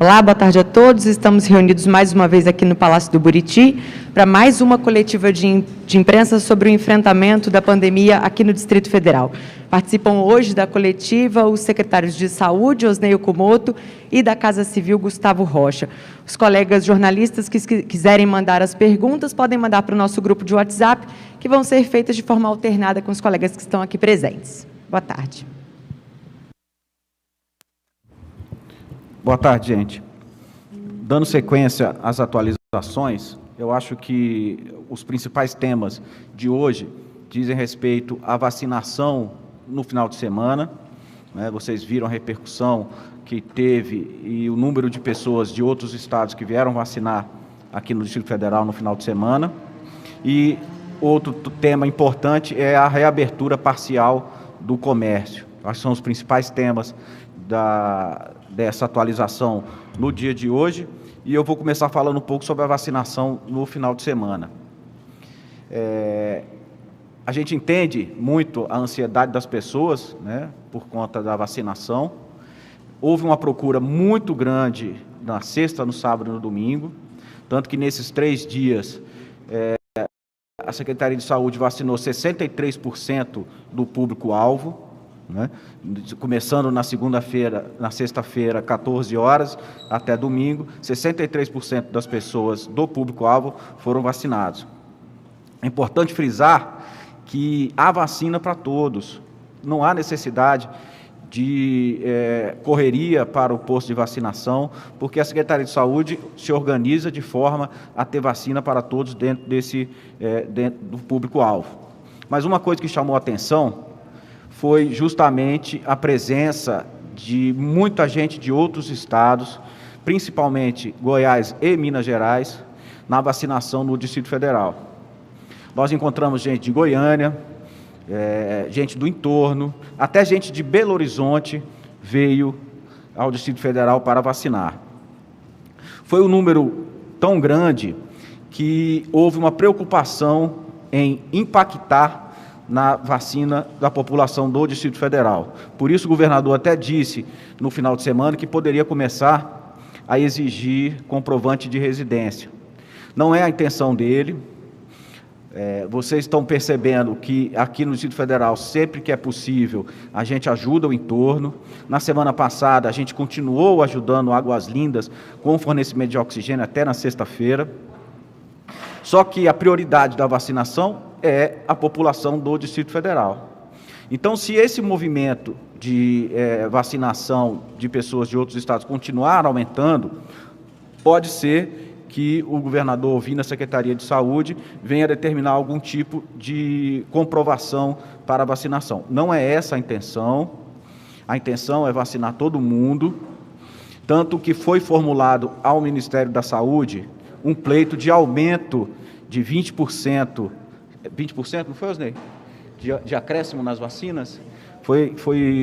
Olá, boa tarde a todos. Estamos reunidos mais uma vez aqui no Palácio do Buriti para mais uma coletiva de imprensa sobre o enfrentamento da pandemia aqui no Distrito Federal. Participam hoje da coletiva os secretários de Saúde, Osnei Okumoto, e da Casa Civil, Gustavo Rocha. Os colegas jornalistas que quiserem mandar as perguntas podem mandar para o nosso grupo de WhatsApp, que vão ser feitas de forma alternada com os colegas que estão aqui presentes. Boa tarde. Boa tarde, gente. Dando sequência às atualizações, eu acho que os principais temas de hoje dizem respeito à vacinação no final de semana, né? Vocês viram a repercussão que teve e o número de pessoas de outros estados que vieram vacinar aqui no Distrito Federal no final de semana. E outro tema importante é a reabertura parcial do comércio. Acho que são os principais temas dessa atualização no dia de hoje, e eu vou começar falando um pouco sobre a vacinação no final de semana. A gente entende muito a ansiedade das pessoas, né, por conta da vacinação. Houve uma procura muito grande na sexta, no sábado e no domingo, tanto que nesses 3 dias a Secretaria de Saúde vacinou 63% do público-alvo, né? Começando na segunda-feira, na sexta-feira, 14 horas, até domingo, 63% das pessoas do público-alvo foram vacinados. É importante frisar que há vacina para todos, não há necessidade de correria para o posto de vacinação, porque a Secretaria de Saúde se organiza de forma a ter vacina para todos dentro do público-alvo. Mas uma coisa que chamou a atenção foi justamente a presença de muita gente de outros estados, principalmente Goiás e Minas Gerais, na vacinação no Distrito Federal. Nós encontramos gente de Goiânia, gente do entorno, até gente de Belo Horizonte veio ao Distrito Federal para vacinar. Foi um número tão grande que houve uma preocupação em impactar na vacina da população do Distrito Federal. Por isso o governador até disse no final de semana que poderia começar a exigir comprovante de residência. Não é a intenção dele. Vocês estão percebendo que aqui no Distrito Federal, sempre que é possível, a gente ajuda o entorno. Na semana passada, a gente continuou ajudando Águas Lindas com fornecimento de oxigênio até na sexta-feira. Só que a prioridade da vacinação é a população do Distrito Federal. Então, se esse movimento de vacinação de pessoas de outros estados continuar aumentando, pode ser que o governador, ouvindo a Secretaria de Saúde, venha determinar algum tipo de comprovação para a vacinação. Não é essa a intenção é vacinar todo mundo, tanto que foi formulado ao Ministério da Saúde um pleito de aumento de 20%, 20%, não foi, Osnei? De acréscimo nas vacinas? Foi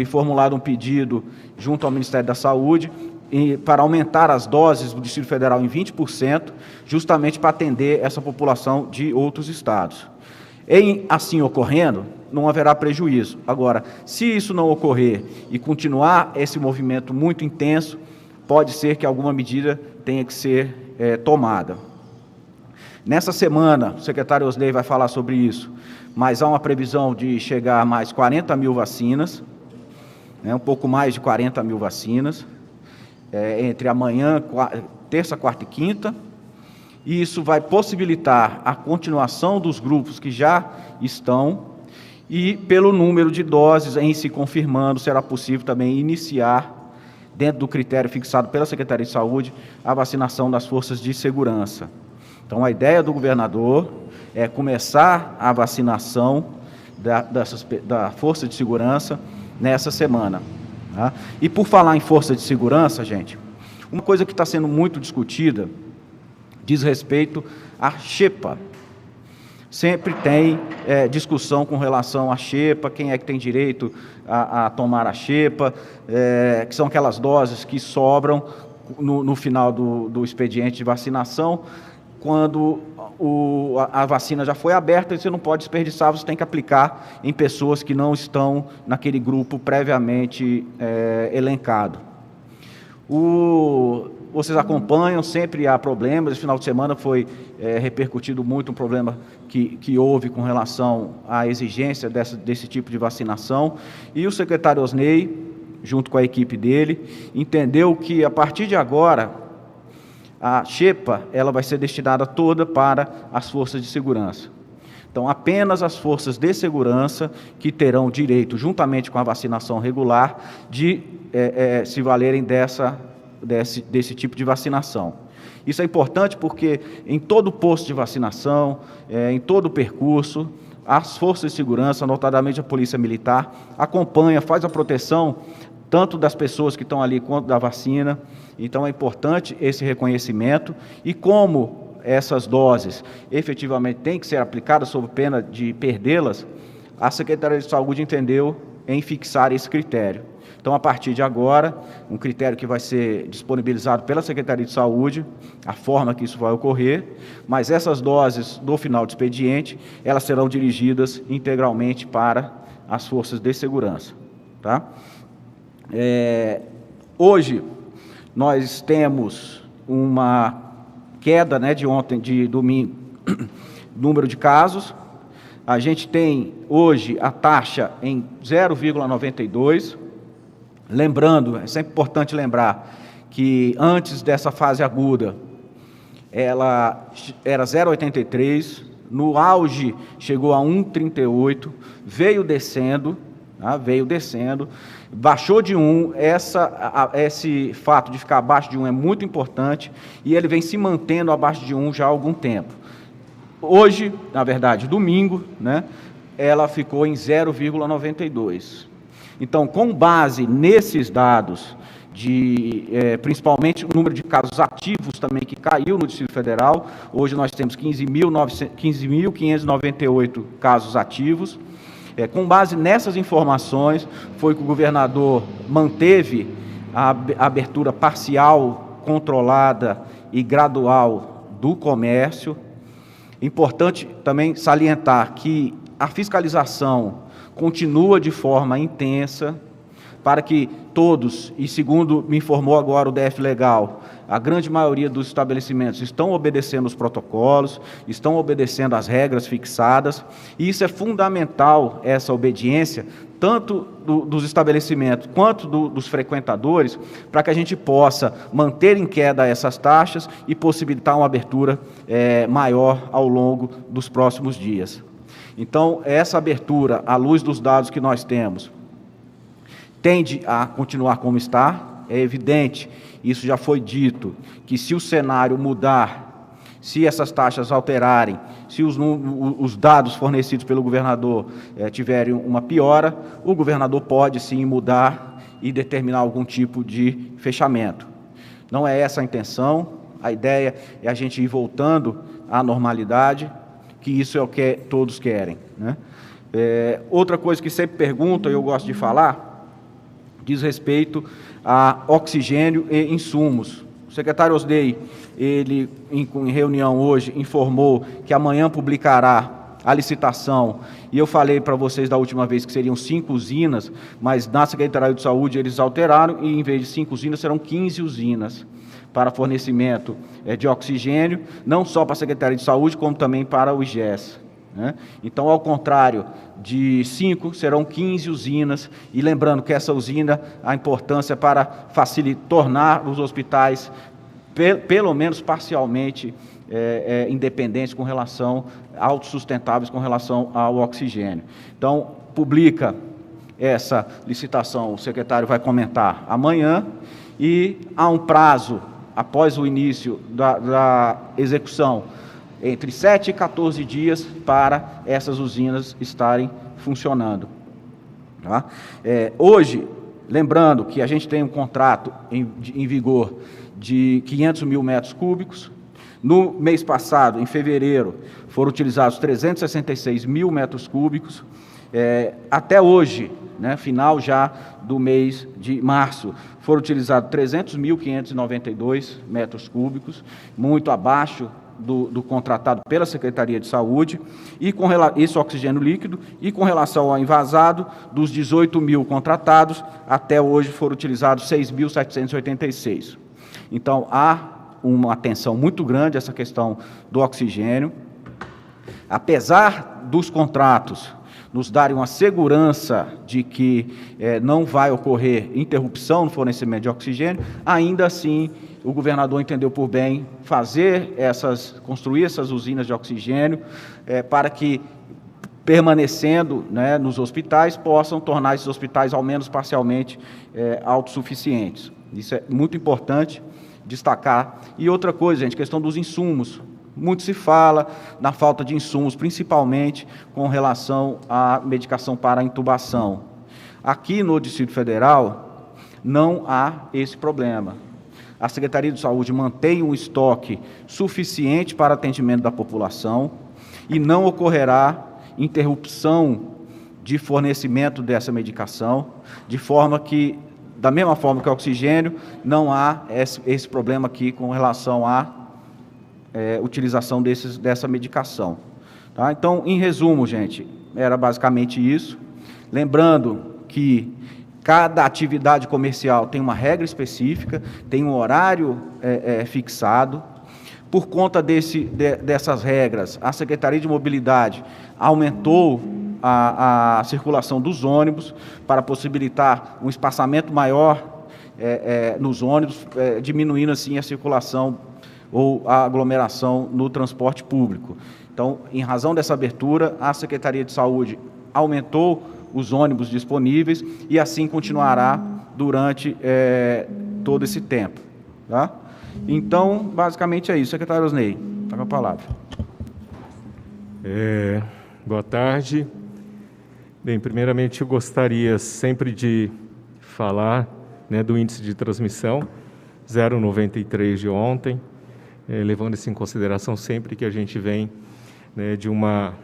formulado um pedido junto ao Ministério da Saúde para aumentar as doses do Distrito Federal em 20%, justamente para atender essa população de outros estados. Em assim ocorrendo, não haverá prejuízo. Agora, se isso não ocorrer e continuar esse movimento muito intenso, pode ser que alguma medida tenha que ser tomada. Nessa semana, o secretário Osnei vai falar sobre isso, mas há uma previsão de chegar a mais 40 mil vacinas, um pouco mais de 40 mil vacinas, entre amanhã, terça, quarta e quinta, e isso vai possibilitar a continuação dos grupos que já estão, e pelo número de doses em se confirmando, será possível também iniciar, dentro do critério fixado pela Secretaria de Saúde, a vacinação das forças de segurança. Então, a ideia do governador é começar a vacinação da Força de Segurança nessa semana. Tá? E por falar em Força de Segurança, gente, uma coisa que está sendo muito discutida diz respeito à xepa. Sempre tem discussão com relação à xepa, quem é que tem direito a tomar a xepa, que são aquelas doses que sobram no final do expediente de vacinação, quando a vacina já foi aberta e você não pode desperdiçar, você tem que aplicar em pessoas que não estão naquele grupo previamente elencado. Vocês acompanham, sempre há problemas. Esse final de semana foi repercutido muito um problema que houve com relação à exigência desse tipo de vacinação. E o secretário Osnei, junto com a equipe dele, entendeu que, a partir de agora, a xepa ela vai ser destinada toda para as forças de segurança. Então, apenas as forças de segurança que terão direito, juntamente com a vacinação regular, de se valerem desse tipo de vacinação. Isso é importante porque em todo posto de vacinação, em todo o percurso, as forças de segurança, notadamente a Polícia Militar, acompanha, faz a proteção tanto das pessoas que estão ali quanto da vacina. Então é importante esse reconhecimento, e como essas doses efetivamente têm que ser aplicadas sob pena de perdê-las, a Secretaria de Saúde entendeu em fixar esse critério. Então, a partir de agora, um critério que vai ser disponibilizado pela Secretaria de Saúde, a forma que isso vai ocorrer, mas essas doses do final de expediente, elas serão dirigidas integralmente para as forças de segurança. Tá? Hoje, nós temos uma queda, de domingo, número de casos. A gente tem hoje a taxa em 0,92. Lembrando, é sempre importante lembrar que antes dessa fase aguda, ela era 0,83, no auge chegou a 1,38, veio descendo, baixou de 1, esse fato de ficar abaixo de 1 é muito importante, e ele vem se mantendo abaixo de 1 já há algum tempo. Hoje, na verdade, domingo, ela ficou em 0,92. Então, com base nesses dados, principalmente o número de casos ativos também que caiu no Distrito Federal, hoje nós temos 15.598 casos ativos. Com base nessas informações, foi que o governador manteve a abertura parcial, controlada e gradual do comércio. Importante também salientar que a fiscalização continua de forma intensa, para que todos, e segundo me informou agora o DF Legal, a grande maioria dos estabelecimentos estão obedecendo os protocolos, estão obedecendo as regras fixadas, e isso é fundamental, essa obediência, tanto dos estabelecimentos quanto dos frequentadores, para que a gente possa manter em queda essas taxas e possibilitar uma abertura maior ao longo dos próximos dias. Então, essa abertura, à luz dos dados que nós temos, tende a continuar como está. É evidente, isso já foi dito, que se o cenário mudar, se essas taxas alterarem, se os dados fornecidos pelo governador tiverem uma piora, o governador pode sim mudar e determinar algum tipo de fechamento. Não é essa a intenção, a ideia é a gente ir voltando à normalidade, que isso é o que todos querem. Outra coisa que sempre perguntam, e eu gosto de falar, diz respeito a oxigênio e insumos. O secretário Osnei, ele, em reunião hoje, informou que amanhã publicará a licitação, e eu falei para vocês da última vez que seriam 5 usinas, mas na Secretaria de Saúde eles alteraram, e em vez de 5 usinas, serão 15 usinas para fornecimento de oxigênio, não só para a Secretaria de Saúde, como também para o IGES. Então, ao contrário de 5, serão 15 usinas, e lembrando que essa usina, a importância é para tornar os hospitais, pelo menos parcialmente, independentes com relação, autossustentáveis com relação ao oxigênio. Então, publica essa licitação, o secretário vai comentar amanhã, e há um prazo, após o início da execução, entre 7 e 14 dias para essas usinas estarem funcionando. Tá? Hoje, lembrando que a gente tem um contrato em vigor de 500 mil metros cúbicos. No mês passado, em fevereiro, foram utilizados 366 mil metros cúbicos. Até hoje, final já do mês de março, foram utilizados 300.592 metros cúbicos, muito abaixo do contratado pela Secretaria de Saúde, e esse oxigênio líquido, e com relação ao envasado, dos 18 mil contratados, até hoje foram utilizados 6.786. Então, há uma atenção muito grande a essa questão do oxigênio. Apesar dos contratos nos darem uma segurança de que não vai ocorrer interrupção no fornecimento de oxigênio, ainda assim o governador entendeu por bem construir essas usinas de oxigênio para que, permanecendo, né, nos hospitais, possam tornar esses hospitais ao menos parcialmente autossuficientes. Isso é muito importante destacar. E outra coisa, gente, questão dos insumos. Muito se fala na falta de insumos, principalmente com relação à medicação para intubação. Aqui no Distrito Federal não há esse problema. A Secretaria de Saúde mantém um estoque suficiente para atendimento da população e não ocorrerá interrupção de fornecimento dessa medicação, de forma que, da mesma forma que o oxigênio, não há esse problema aqui com relação à utilização dessa medicação. Tá? Então, em resumo, gente, era basicamente isso. Lembrando que cada atividade comercial tem uma regra específica, tem um horário fixado. Por conta dessas regras, a Secretaria de Mobilidade aumentou a circulação dos ônibus para possibilitar um espaçamento maior nos ônibus, diminuindo assim a circulação ou a aglomeração no transporte público. Então, em razão dessa abertura, a Secretaria de Saúde aumentou os ônibus disponíveis e assim continuará durante todo esse tempo. Tá? Então, basicamente é isso. Secretário Osnei, está com a palavra. Boa tarde. Bem, primeiramente eu gostaria sempre de falar, né, do índice de transmissão 0,93 de ontem, levando isso em consideração sempre que a gente vem, né, de uma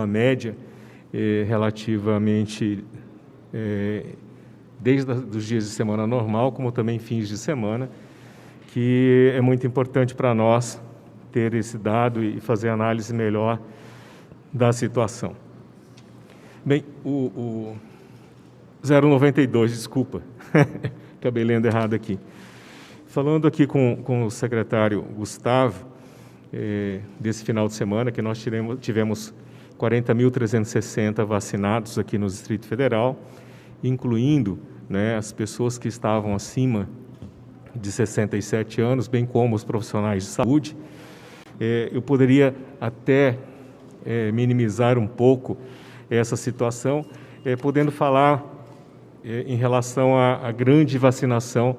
média relativamente desde os dias de semana normal, como também fins de semana, que é muito importante para nós ter esse dado e fazer análise melhor da situação. Bem, o 0,92, desculpa, acabei lendo errado aqui. Falando aqui com o secretário Gustavo, desse final de semana, que nós tivemos 40.360 vacinados aqui no Distrito Federal, incluindo, né, as pessoas que estavam acima de 67 anos, bem como os profissionais de saúde. Eu poderia até minimizar um pouco essa situação, podendo falar em relação à grande vacinação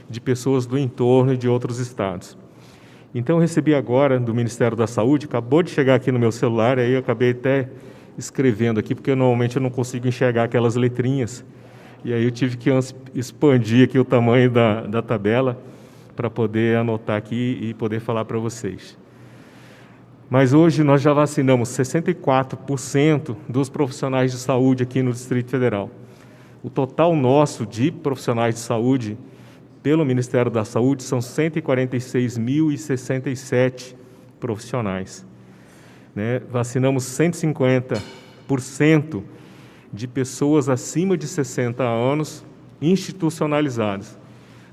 de pessoas do entorno e de outros estados. Então, eu recebi agora do Ministério da Saúde, acabou de chegar aqui no meu celular, aí eu acabei até escrevendo aqui, porque normalmente eu não consigo enxergar aquelas letrinhas, e aí eu tive que expandir aqui o tamanho da tabela para poder anotar aqui e poder falar para vocês. Mas hoje nós já vacinamos 64% dos profissionais de saúde aqui no Distrito Federal. O total nosso de profissionais de saúde pelo Ministério da Saúde são 146.067 profissionais. Né? Vacinamos 150% de pessoas acima de 60 anos institucionalizadas.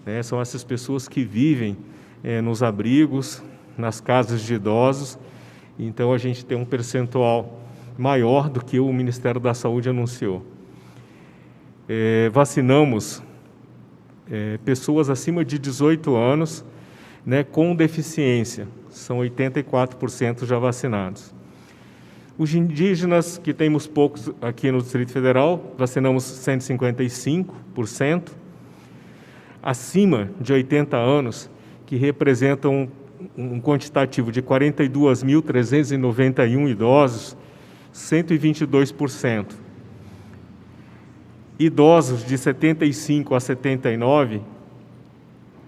Né? São essas pessoas que vivem nos abrigos, nas casas de idosos. Então, a gente tem um percentual maior do que o Ministério da Saúde anunciou. Vacinamos pessoas acima de 18 anos, né, com deficiência, são 84% já vacinados. Os indígenas, que temos poucos aqui no Distrito Federal, vacinamos 155%. Acima de 80 anos, que representam um quantitativo de 42.391 idosos, 122%. Idosos de 75 a 79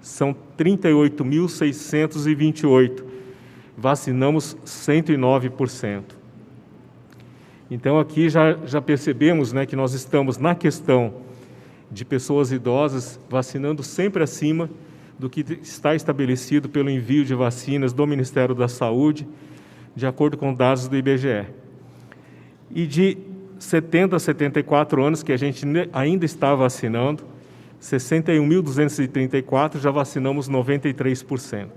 são 38.628. Vacinamos 109%. Então, aqui já percebemos, né, que nós estamos na questão de pessoas idosas vacinando sempre acima do que está estabelecido pelo envio de vacinas do Ministério da Saúde, de acordo com dados do IBGE. E de 70 a 74 anos, que a gente ainda está vacinando, 61.234, já vacinamos 93%.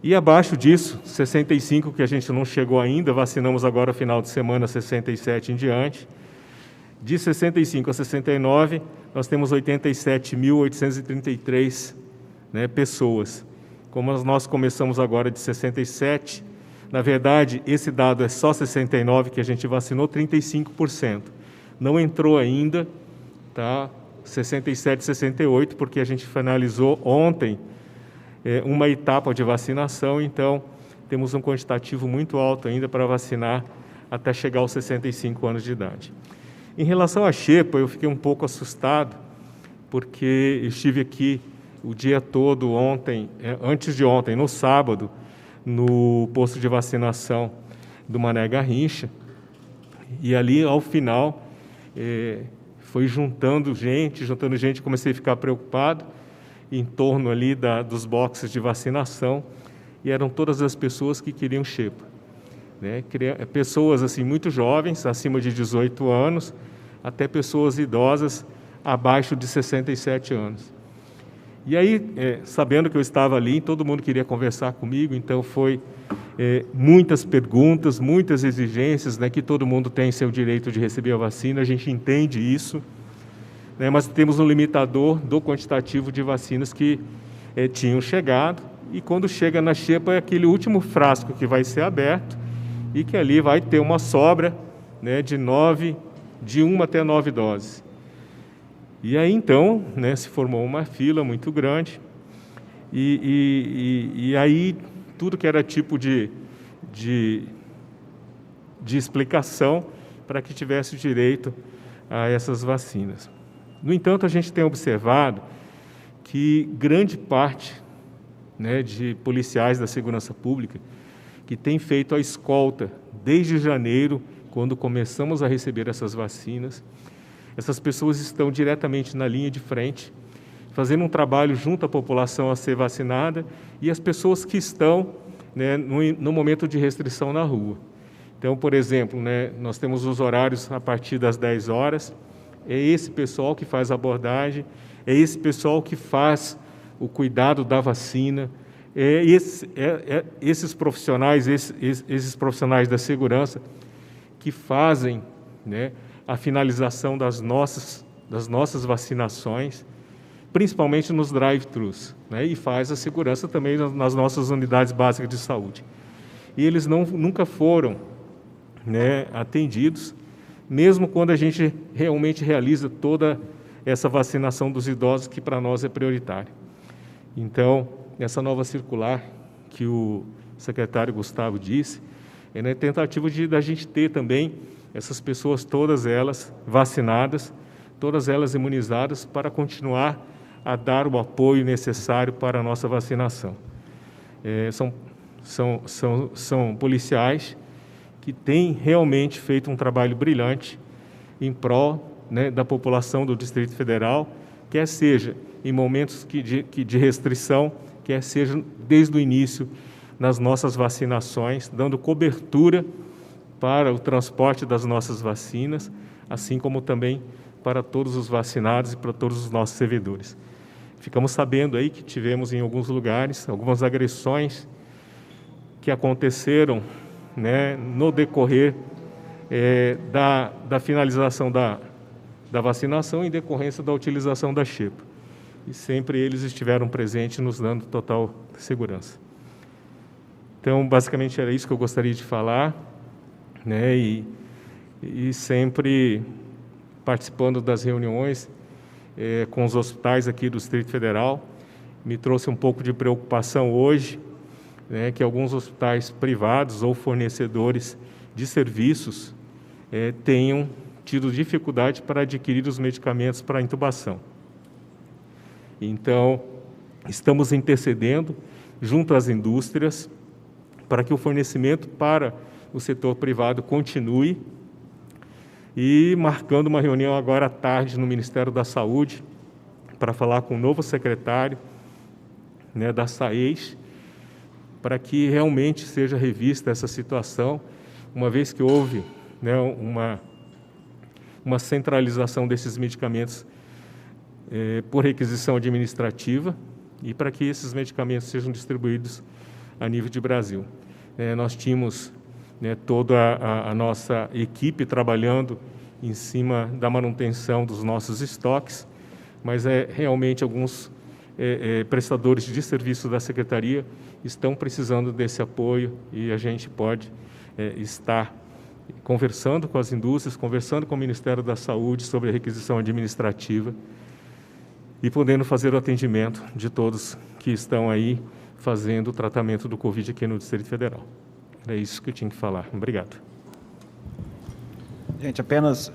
E abaixo disso, 65, que a gente não chegou ainda, vacinamos agora final de semana, 67 em diante. De 65 a 69, nós temos 87.833 pessoas. Como nós começamos agora de 67, na verdade, esse dado é só 69, que a gente vacinou, 35%. Não entrou ainda, tá? 67, 68, porque a gente finalizou ontem uma etapa de vacinação, então temos um quantitativo muito alto ainda para vacinar até chegar aos 65 anos de idade. Em relação à xepa, eu fiquei um pouco assustado, porque estive aqui o dia todo ontem, antes de ontem, no sábado, no posto de vacinação do Mané Garrincha, e ali, ao final, foi juntando gente, comecei a ficar preocupado em torno ali dos boxes de vacinação, e eram todas as pessoas que queriam xepa. Pessoas assim, muito jovens, acima de 18 anos, até pessoas idosas, abaixo de 67 anos. E aí, sabendo que eu estava ali, todo mundo queria conversar comigo, então foi muitas perguntas, muitas exigências, que todo mundo tem seu direito de receber a vacina, a gente entende isso, mas temos um limitador do quantitativo de vacinas que tinham chegado, e quando chega na xepa é aquele último frasco que vai ser aberto, e que ali vai ter uma sobra de 1 até 9 doses. E aí, então, se formou uma fila muito grande, e aí tudo que era tipo de explicação para que tivesse direito a essas vacinas. No entanto, a gente tem observado que grande parte de policiais da segurança pública que tem feito a escolta desde janeiro, quando começamos a receber essas vacinas, essas pessoas estão diretamente na linha de frente, fazendo um trabalho junto à população a ser vacinada e as pessoas que estão no momento de restrição na rua. Então, por exemplo, nós temos os horários a partir das 10 horas, é esse pessoal que faz a abordagem, é esse pessoal que faz o cuidado da vacina, esses profissionais, esses profissionais da segurança que fazem a finalização das nossas vacinações, principalmente nos drive-thrus, e faz a segurança também nas nossas unidades básicas de saúde. E eles nunca foram atendidos, mesmo quando a gente realmente realiza toda essa vacinação dos idosos, que para nós é prioritário. Então, essa nova circular que o secretário Gustavo disse, é na tentativa da gente ter também essas pessoas, todas elas vacinadas, todas elas imunizadas, para continuar a dar o apoio necessário para a nossa vacinação. São policiais que têm realmente feito um trabalho brilhante em prol da população do Distrito Federal, quer seja em momentos de restrição, quer seja desde o início nas nossas vacinações, dando cobertura para o transporte das nossas vacinas, assim como também para todos os vacinados e para todos os nossos servidores. Ficamos sabendo aí que tivemos em alguns lugares algumas agressões que aconteceram no decorrer da finalização da vacinação em decorrência da utilização da xepa. E sempre eles estiveram presentes, nos dando total segurança. Então, basicamente era isso que eu gostaria de falar, e sempre participando das reuniões com os hospitais aqui do Distrito Federal. Me trouxe um pouco de preocupação hoje, que alguns hospitais privados ou fornecedores de serviços tenham tido dificuldade para adquirir os medicamentos para intubação. Então, estamos intercedendo junto às indústrias para que o fornecimento para o setor privado continue, e marcando uma reunião agora à tarde no Ministério da Saúde para falar com o novo secretário né, da SAES, para que realmente seja revista essa situação, uma vez que houve, né, uma centralização desses medicamentos por requisição administrativa e para que esses medicamentos sejam distribuídos a nível de Brasil. Nós tínhamos, né, toda a nossa equipe trabalhando em cima da manutenção dos nossos estoques, mas realmente alguns prestadores de serviço da Secretaria estão precisando desse apoio e a gente pode estar conversando com as indústrias, conversando com o Ministério da Saúde sobre a requisição administrativa e podendo fazer o atendimento de todos que estão aí fazendo o tratamento do Covid aqui no Distrito Federal. É isso que eu tinha que falar. Obrigado. Gente, apenas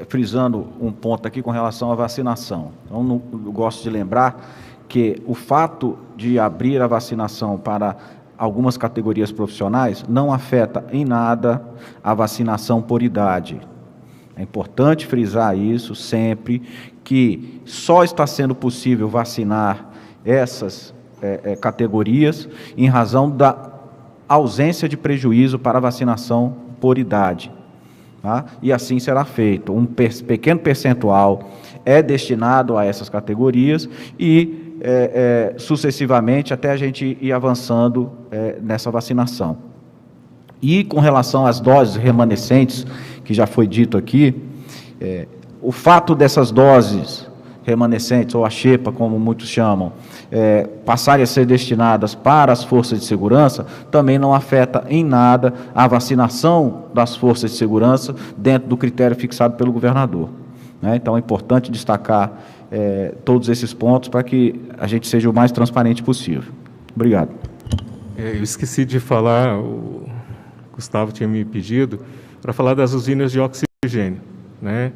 frisando um ponto aqui com relação à vacinação. Então, eu gosto de lembrar que o fato de abrir a vacinação para algumas categorias profissionais não afeta em nada a vacinação por idade. É importante frisar isso sempre, que só está sendo possível vacinar essas categorias em razão da ausência de prejuízo para a vacinação por idade. Tá? E assim será feito. Um pequeno percentual é destinado a essas categorias e sucessivamente até a gente ir avançando nessa vacinação. E com relação às doses remanescentes, que já foi dito aqui, o fato dessas doses remanescentes, ou a xepa, como muitos chamam, passarem a ser destinadas para as forças de segurança, também não afeta em nada a vacinação das forças de segurança dentro do critério fixado pelo governador. Então é importante destacar todos esses pontos para que a gente seja o mais transparente possível. Obrigado. Eu esqueci de falar, o Gustavo tinha me pedido, para falar das usinas de oxigênio, né?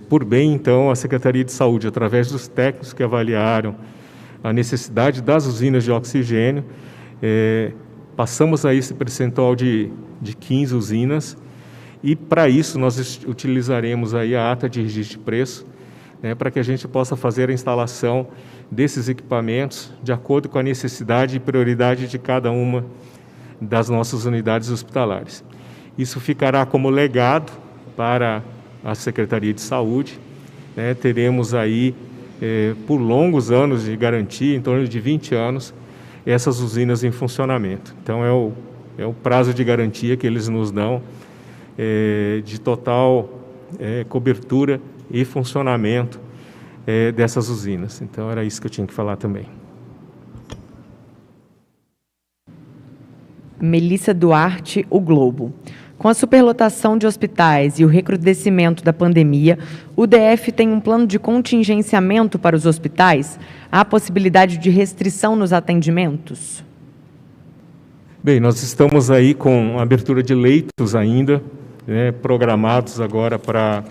Por bem, então, a Secretaria de Saúde, através dos técnicos que avaliaram a necessidade das usinas de oxigênio, passamos a esse percentual de 15 usinas e, para isso, nós utilizaremos aí a ata de registro de preço, né, para que a gente possa fazer a instalação desses equipamentos de acordo com a necessidade e prioridade de cada uma das nossas unidades hospitalares. Isso ficará como legado para a Secretaria de Saúde, né? Teremos aí, por longos anos de garantia, em torno de 20 anos, essas usinas em funcionamento. Então, é o prazo de garantia que eles nos dão, de total cobertura e funcionamento dessas usinas. Então, era isso que eu tinha que falar também. Melissa Duarte, O Globo. Com a superlotação de hospitais e o recrudescimento da pandemia, o DF tem um plano de contingenciamento para os hospitais? Há possibilidade de restrição nos atendimentos? Bem, nós estamos aí com abertura de leitos ainda, né, programados agora para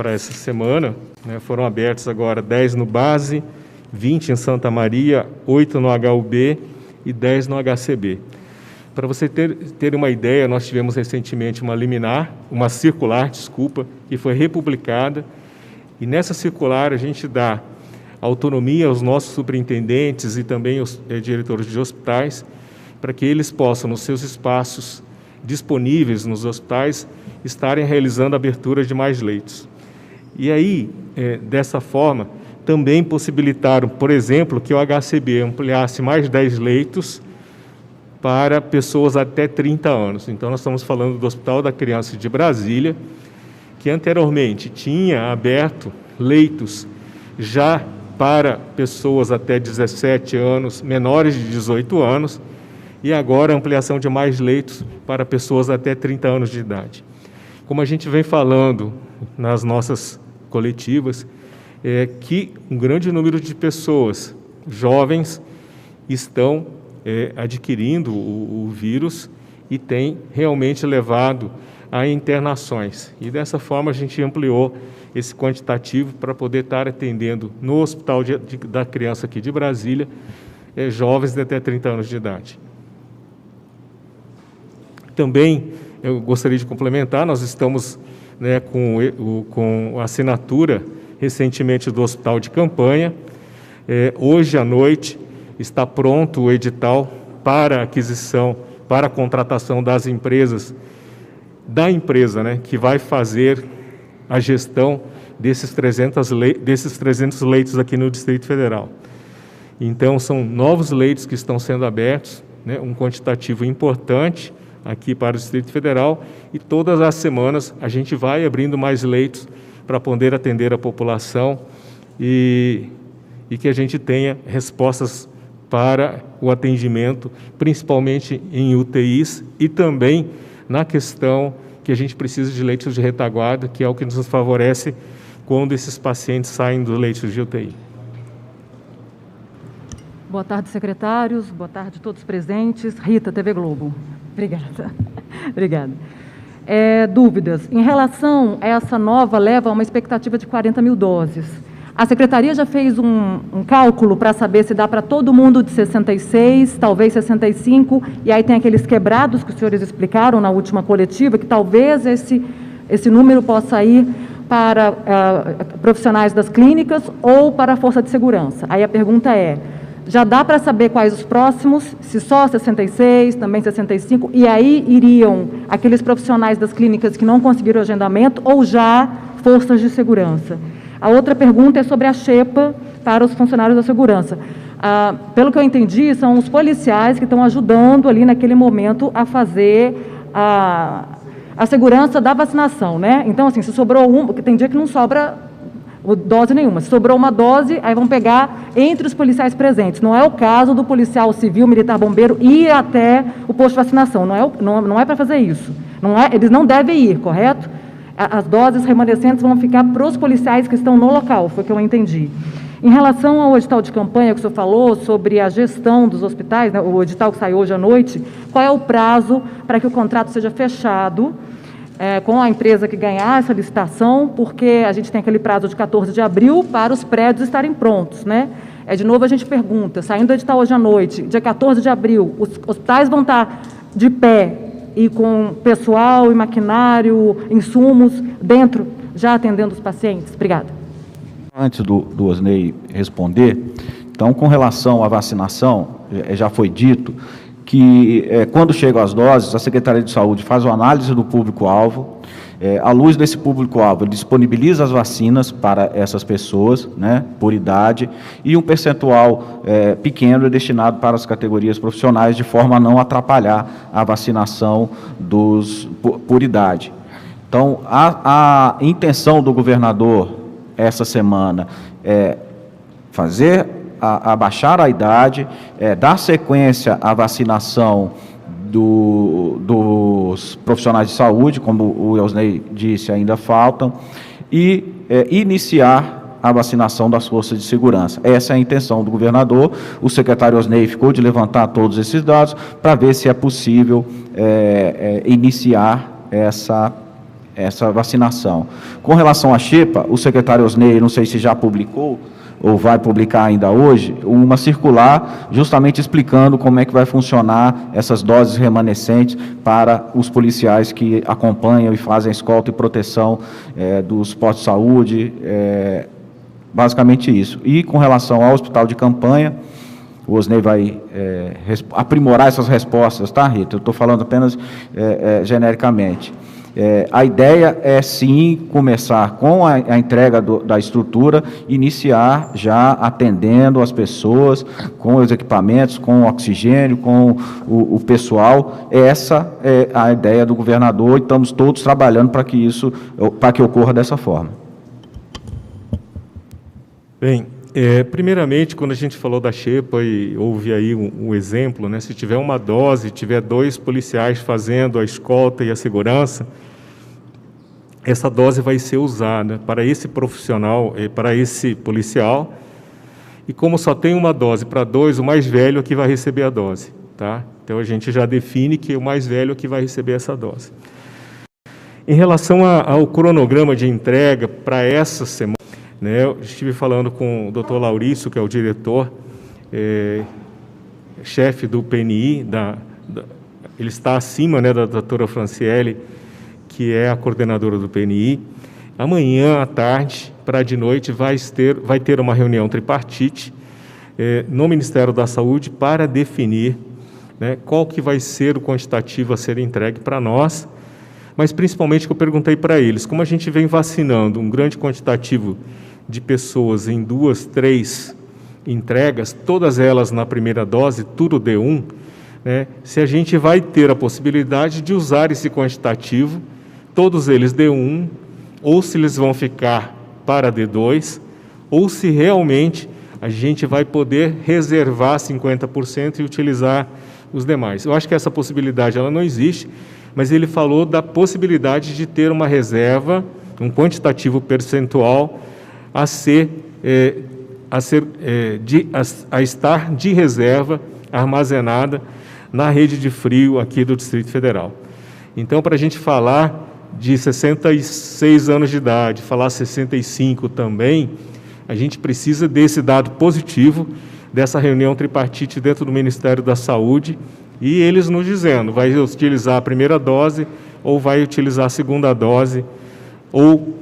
essa semana. Né, foram abertos agora 10 no base, 20 em Santa Maria, 8 no HUB e 10 no HCB. Para você ter uma ideia, nós tivemos recentemente uma circular, que foi republicada, e nessa circular a gente dá autonomia aos nossos superintendentes e também aos diretores de hospitais, para que eles possam, nos seus espaços disponíveis nos hospitais, estarem realizando a abertura de mais leitos. E aí, dessa forma, também possibilitaram, por exemplo, que o HCB ampliasse mais 10 leitos para pessoas até 30 anos. Então, nós estamos falando do Hospital da Criança de Brasília, que anteriormente tinha aberto leitos já para pessoas até 17 anos, menores de 18 anos, e agora ampliação de mais leitos para pessoas até 30 anos de idade. Como a gente vem falando nas nossas coletivas, que um grande número de pessoas jovens estão adquirindo o vírus e tem realmente levado a internações. E dessa forma a gente ampliou esse quantitativo para poder estar atendendo no Hospital da Criança aqui de Brasília, jovens de até 30 anos de idade. Também eu gostaria de complementar, nós estamos, né, com a assinatura recentemente do Hospital de Campanha. Hoje à noite está pronto o edital para aquisição, para a contratação das empresas, da empresa, né, que vai fazer a gestão desses 300 leitos aqui no Distrito Federal. Então, são novos leitos que estão sendo abertos, né, um quantitativo importante aqui para o Distrito Federal, e todas as semanas a gente vai abrindo mais leitos para poder atender a população e que a gente tenha respostas para o atendimento, principalmente em UTIs e também na questão que a gente precisa de leitos de retaguarda, que é o que nos favorece quando esses pacientes saem dos leitos de UTI. Boa tarde, secretários. Boa tarde a todos presentes. Rita, TV Globo. Obrigada. Obrigada. Dúvidas. Em relação a essa nova leva, uma expectativa de 40 mil doses. A Secretaria já fez um cálculo para saber se dá para todo mundo de 66, talvez 65, e aí tem aqueles quebrados que os senhores explicaram na última coletiva, que talvez esse número possa ir para profissionais das clínicas ou para a força de segurança. Aí a pergunta é, já dá para saber quais os próximos, se só 66, também 65, e aí iriam aqueles profissionais das clínicas que não conseguiram agendamento ou já forças de segurança? A outra pergunta é sobre a xepa para os funcionários da segurança. Pelo que eu entendi, são os policiais que estão ajudando ali naquele momento a fazer a segurança da vacinação, né? Então, assim, se sobrou porque tem dia que não sobra dose nenhuma. Se sobrou uma dose, aí vão pegar entre os policiais presentes. Não é o caso do policial civil, militar, bombeiro ir até o posto de vacinação. Não é para fazer isso. Eles não devem ir, correto? As doses remanescentes vão ficar para os policiais que estão no local, foi o que eu entendi. Em relação ao edital de campanha que o senhor falou sobre a gestão dos hospitais, né, o edital que saiu hoje à noite, qual é o prazo para que o contrato seja fechado com a empresa que ganhar essa licitação, porque a gente tem aquele prazo de 14 de abril para os prédios estarem prontos, né? De novo a gente pergunta, saindo do edital hoje à noite, dia 14 de abril, os hospitais vão estar de pé e com pessoal e maquinário, insumos dentro, já atendendo os pacientes? Obrigada. Antes do Osnei responder, então, com relação à vacinação, já foi dito que quando chegam as doses, a Secretaria de Saúde faz uma análise do público-alvo, à luz desse público-alvo, disponibiliza as vacinas para essas pessoas, né, por idade, e um percentual pequeno é destinado para as categorias profissionais, de forma a não atrapalhar a vacinação por idade. Então, a intenção do governador essa semana é abaixar a idade, dar sequência à vacinação dos profissionais de saúde, como o Osnei disse, ainda faltam, e iniciar a vacinação das forças de segurança. Essa é a intenção do governador. O secretário Osnei ficou de levantar todos esses dados para ver se é possível iniciar essa vacinação. Com relação à xepa, o secretário Osnei, não sei se já publicou, ou vai publicar ainda hoje, uma circular justamente explicando como é que vai funcionar essas doses remanescentes para os policiais que acompanham e fazem escolta e proteção dos postos de saúde, basicamente isso. E com relação ao hospital de campanha, o Osnei vai aprimorar essas respostas, tá, Rita? Eu estou falando apenas genericamente. A ideia é, sim, começar com a entrega da estrutura, iniciar já atendendo as pessoas com os equipamentos, com o oxigênio, com o pessoal. Essa é a ideia do governador e estamos todos trabalhando para que ocorra dessa forma. Bem, primeiramente, quando a gente falou da xepa e houve aí um exemplo, né, se tiver uma dose, tiver 2 policiais fazendo a escolta e a segurança, essa dose vai ser usada para esse profissional, para esse policial, e como só tem uma dose para 2, o mais velho é que vai receber a dose, tá? Então a gente já define que o mais velho é que vai receber essa dose. Em relação ao cronograma de entrega para essa semana, né, eu estive falando com o Dr. Laurício, que é o diretor, chefe do PNI, ele está acima, né, da doutora Franciele, que é a coordenadora do PNI. Amanhã à tarde, para de noite, vai ter uma reunião tripartite, no Ministério da Saúde para definir, né, qual que vai ser o quantitativo a ser entregue para nós, mas principalmente que eu perguntei para eles, como a gente vem vacinando um grande quantitativo de pessoas em 2, 3 entregas, todas elas na primeira dose, tudo D1, né, se a gente vai ter a possibilidade de usar esse quantitativo, todos eles D1, ou se eles vão ficar para D2, ou se realmente a gente vai poder reservar 50% e utilizar os demais. Eu acho que essa possibilidade ela não existe, mas ele falou da possibilidade de ter uma reserva, um quantitativo percentual a estar de reserva armazenada na rede de frio aqui do Distrito Federal. Então, para a gente falar de 66 anos de idade, falar 65 também, a gente precisa desse dado positivo, dessa reunião tripartite dentro do Ministério da Saúde, e eles nos dizendo, vai utilizar a primeira dose, ou vai utilizar a segunda dose, ou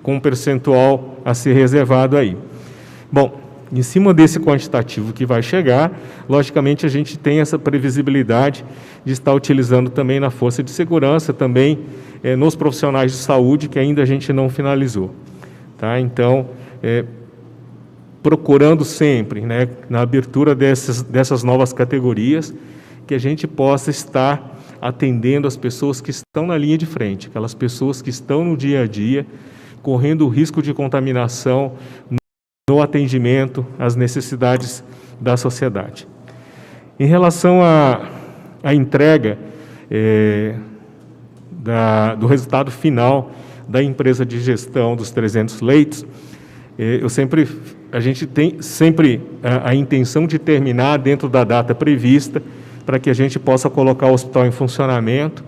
com um percentual a ser reservado aí. Bom, em cima desse quantitativo que vai chegar, logicamente a gente tem essa previsibilidade de estar utilizando também na força de segurança, também nos profissionais de saúde, que ainda a gente não finalizou. Tá? Então, procurando sempre, né, na abertura dessas novas categorias, que a gente possa estar atendendo as pessoas que estão na linha de frente, aquelas pessoas que estão no dia a dia, correndo o risco de contaminação no atendimento às necessidades da sociedade. Em relação à entrega do resultado final da empresa de gestão dos 300 leitos, a gente tem sempre a intenção de terminar dentro da data prevista, para que a gente possa colocar o hospital em funcionamento,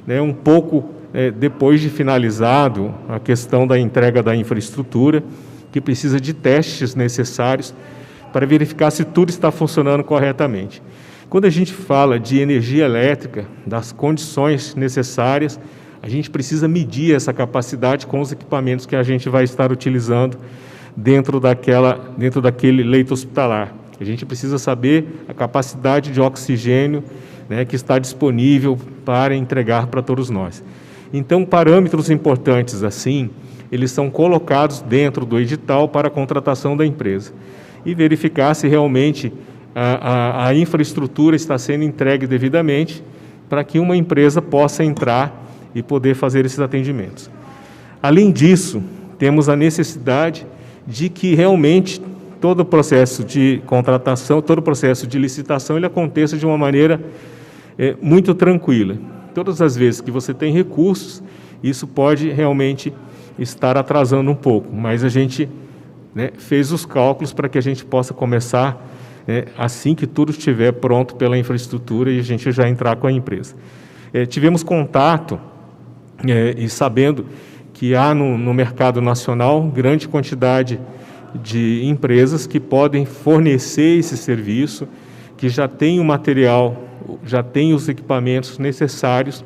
né, um pouco depois de finalizado a questão da entrega da infraestrutura, que precisa de testes necessários para verificar se tudo está funcionando corretamente. Quando a gente fala de energia elétrica, das condições necessárias, a gente precisa medir essa capacidade com os equipamentos que a gente vai estar utilizando dentro daquele leito hospitalar. A gente precisa saber a capacidade de oxigênio, né, que está disponível para entregar para todos nós. Então, parâmetros importantes assim, eles são colocados dentro do edital para a contratação da empresa e verificar se realmente a infraestrutura está sendo entregue devidamente para que uma empresa possa entrar e poder fazer esses atendimentos. Além disso, temos a necessidade de que realmente todo o processo de contratação, todo o processo de licitação, ele aconteça de uma maneira muito tranquila. Todas as vezes que você tem recursos, isso pode realmente estar atrasando um pouco, mas a gente, né, fez os cálculos para que a gente possa começar assim que tudo estiver pronto pela infraestrutura e a gente já entrar com a empresa. Tivemos contato e sabendo que há no mercado nacional grande quantidade de empresas que podem fornecer esse serviço, que já tem o material, já tem os equipamentos necessários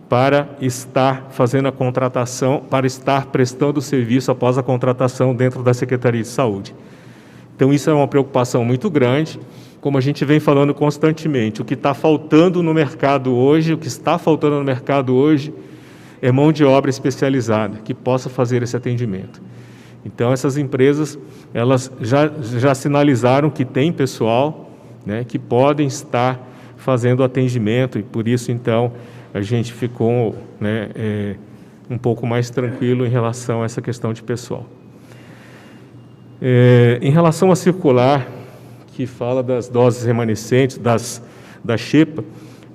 para estar fazendo a contratação, para estar prestando o serviço após a contratação dentro da Secretaria de Saúde. Então, isso é uma preocupação muito grande, como a gente vem falando constantemente. O que está faltando no mercado hoje, é mão de obra especializada, que possa fazer esse atendimento. Então, essas empresas, elas já sinalizaram que tem pessoal, né, que podem estar fazendo atendimento, e por isso, então, a gente ficou, né, um pouco mais tranquilo em relação a essa questão de pessoal. Em relação à circular, que fala das doses remanescentes, da xepa,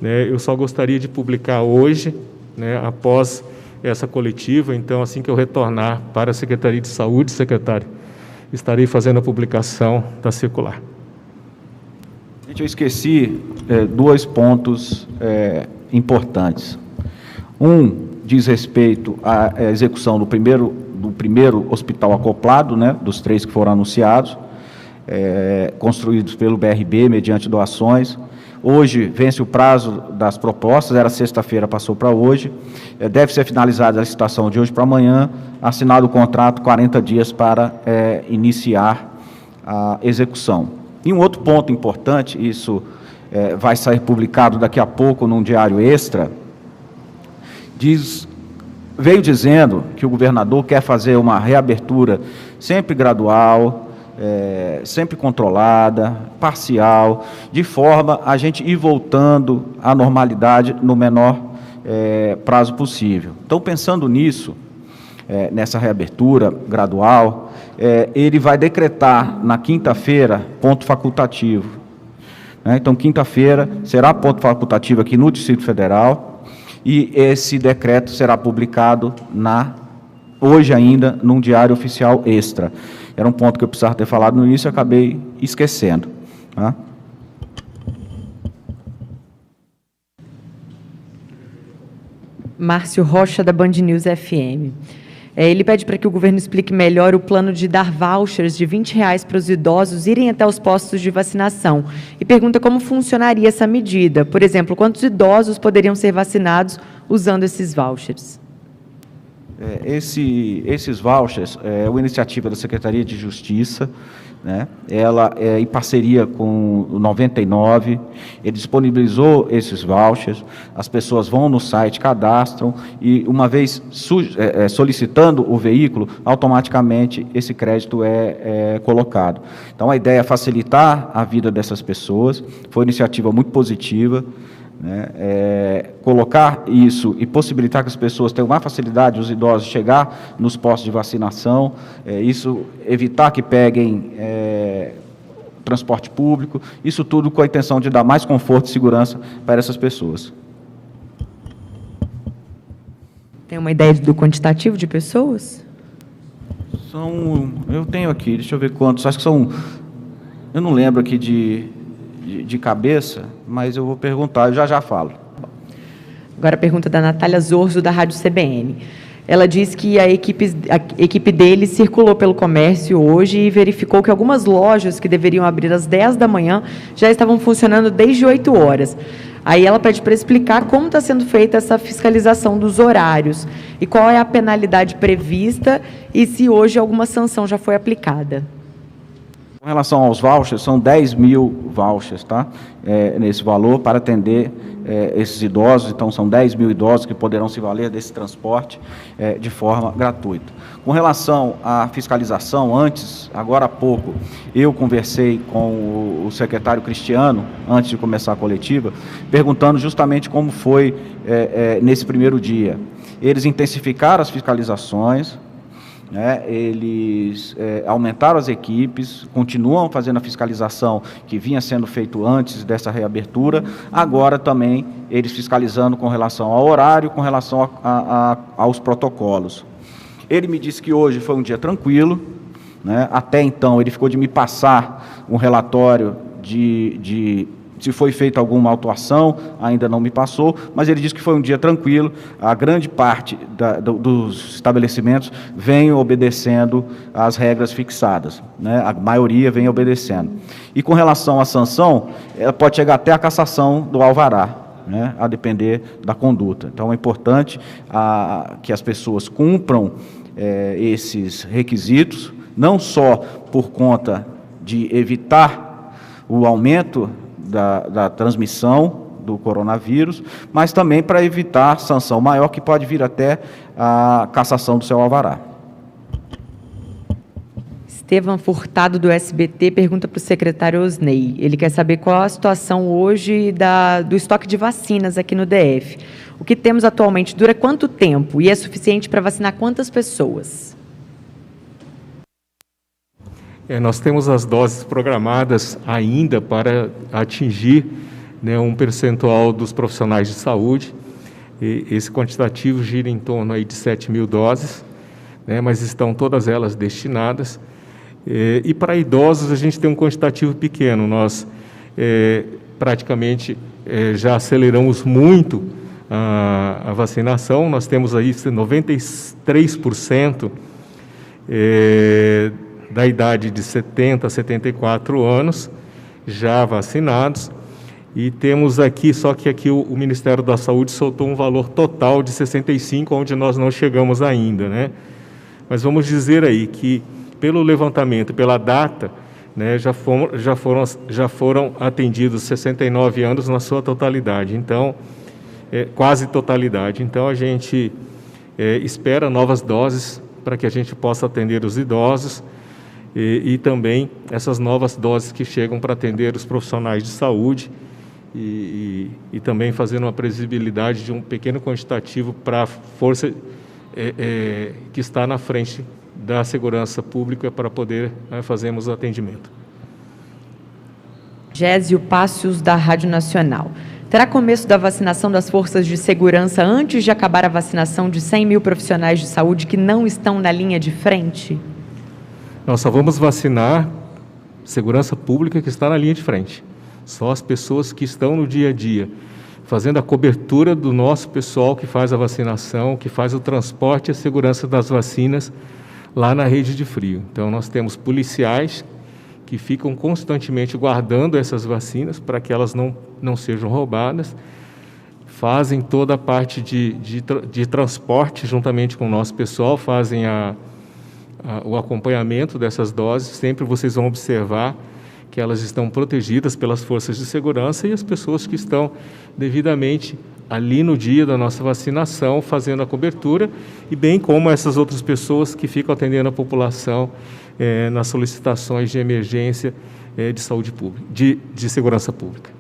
né, eu só gostaria de publicar hoje, né, após essa coletiva. Então, assim que eu retornar para a Secretaria de Saúde, secretário, estarei fazendo a publicação da circular. Eu esqueci dois pontos importantes. Um diz respeito à execução do primeiro hospital acoplado, né, dos 3 que foram anunciados, construídos pelo BRB mediante doações. Hoje vence o prazo das propostas, era sexta-feira, passou para hoje. Deve ser finalizada a licitação de hoje para amanhã, assinado o contrato, 40 dias para iniciar a execução. E um outro ponto importante, isso vai sair publicado daqui a pouco num diário extra, veio dizendo que o governador quer fazer uma reabertura sempre gradual, sempre controlada, parcial, de forma a gente ir voltando à normalidade no menor prazo possível. Então, pensando nisso, nessa reabertura gradual, ele vai decretar na quinta-feira ponto facultativo. Então, quinta-feira será ponto facultativo aqui no Distrito Federal e esse decreto será publicado hoje ainda num diário oficial extra. Era um ponto que eu precisava ter falado no início e acabei esquecendo. Tá? Márcio Rocha, da Band News FM. Ele pede para que o governo explique melhor o plano de dar vouchers de R$20 para os idosos irem até os postos de vacinação e pergunta como funcionaria essa medida. Por exemplo, quantos idosos poderiam ser vacinados usando esses vouchers? Esses vouchers é uma iniciativa da Secretaria de Justiça, né? Ela é em parceria com o 99, ele disponibilizou esses vouchers, as pessoas vão no site, cadastram e uma vez solicitando o veículo, automaticamente esse crédito é colocado. Então a ideia é facilitar a vida dessas pessoas, foi uma iniciativa muito positiva, né? Colocar isso e possibilitar que as pessoas tenham mais facilidade, os idosos, chegar nos postos de vacinação, isso evitar que peguem transporte público, isso tudo com a intenção de dar mais conforto e segurança para essas pessoas. Tem uma ideia do quantitativo de pessoas? Eu tenho aqui, deixa eu ver quantos, acho que são, eu não lembro aqui de cabeça, mas eu vou perguntar, eu já falo. Agora a pergunta da Natália Zorzo, da Rádio CBN. Ela diz que a equipe dele circulou pelo comércio hoje e verificou que algumas lojas que deveriam abrir às 10 da manhã já estavam funcionando desde 8 horas. Aí ela pede para explicar como está sendo feita essa fiscalização dos horários e qual é a penalidade prevista e se hoje alguma sanção já foi aplicada. Com relação aos vouchers, são 10 mil vouchers, tá? Nesse valor para atender esses idosos, então são 10 mil idosos que poderão se valer desse transporte de forma gratuita. Com relação à fiscalização, agora há pouco, eu conversei com o secretário Cristiano, antes de começar a coletiva, perguntando justamente como foi nesse primeiro dia. Eles intensificaram as fiscalizações, eles aumentaram as equipes, continuam fazendo a fiscalização que vinha sendo feito antes dessa reabertura, agora também eles fiscalizando com relação ao horário, com relação aos protocolos. Ele me disse que hoje foi um dia tranquilo, né? Até então ele ficou de me passar um relatório se foi feita alguma autuação, ainda não me passou, mas ele disse que foi um dia tranquilo, a grande parte dos estabelecimentos vem obedecendo às regras fixadas, né? A maioria vem obedecendo. E com relação à sanção, ela pode chegar até a cassação do alvará, né? A depender da conduta. Então é importante que as pessoas cumpram esses requisitos, não só por conta de evitar o aumento da transmissão do coronavírus, mas também para evitar sanção maior, que pode vir até a cassação do seu alvará. Estevam Furtado, do SBT, pergunta para o secretário Osney. Ele quer saber qual a situação hoje do estoque de vacinas aqui no DF. O que temos atualmente dura quanto tempo e é suficiente para vacinar quantas pessoas? Nós temos as doses programadas ainda para atingir, né, um percentual dos profissionais de saúde. Esse quantitativo gira em torno aí de 7 mil doses, né, mas estão todas elas destinadas. E para idosos a gente tem um quantitativo pequeno. Nós praticamente já aceleramos muito a vacinação. Nós temos aí 93% da idade de 70 a 74 anos, já vacinados, e temos aqui, só que aqui o Ministério da Saúde soltou um valor total de 65, onde nós não chegamos ainda, né? Mas vamos dizer aí que, pelo levantamento, pela data, né, já foram atendidos 69 anos na sua totalidade, então, quase totalidade. Então, a gente espera novas doses para que a gente possa atender os idosos e também essas novas doses que chegam para atender os profissionais de saúde e também fazendo uma previsibilidade de um pequeno quantitativo para a força que está na frente da segurança pública para poder fazermos o atendimento. Gésio Pácios, da Rádio Nacional. Terá começo da vacinação das forças de segurança antes de acabar a vacinação de 100 mil profissionais de saúde que não estão na linha de frente? Nós só vamos vacinar segurança pública que está na linha de frente. Só as pessoas que estão no dia a dia, fazendo a cobertura do nosso pessoal que faz a vacinação, que faz o transporte e a segurança das vacinas lá na rede de frio. Então, nós temos policiais que ficam constantemente guardando essas vacinas para que elas não sejam roubadas, fazem toda a parte de transporte juntamente com o nosso pessoal, fazem o acompanhamento dessas doses. Sempre vocês vão observar que elas estão protegidas pelas forças de segurança e as pessoas que estão devidamente ali no dia da nossa vacinação, fazendo a cobertura, e bem como essas outras pessoas que ficam atendendo a população nas solicitações de emergência de saúde pública, de segurança pública.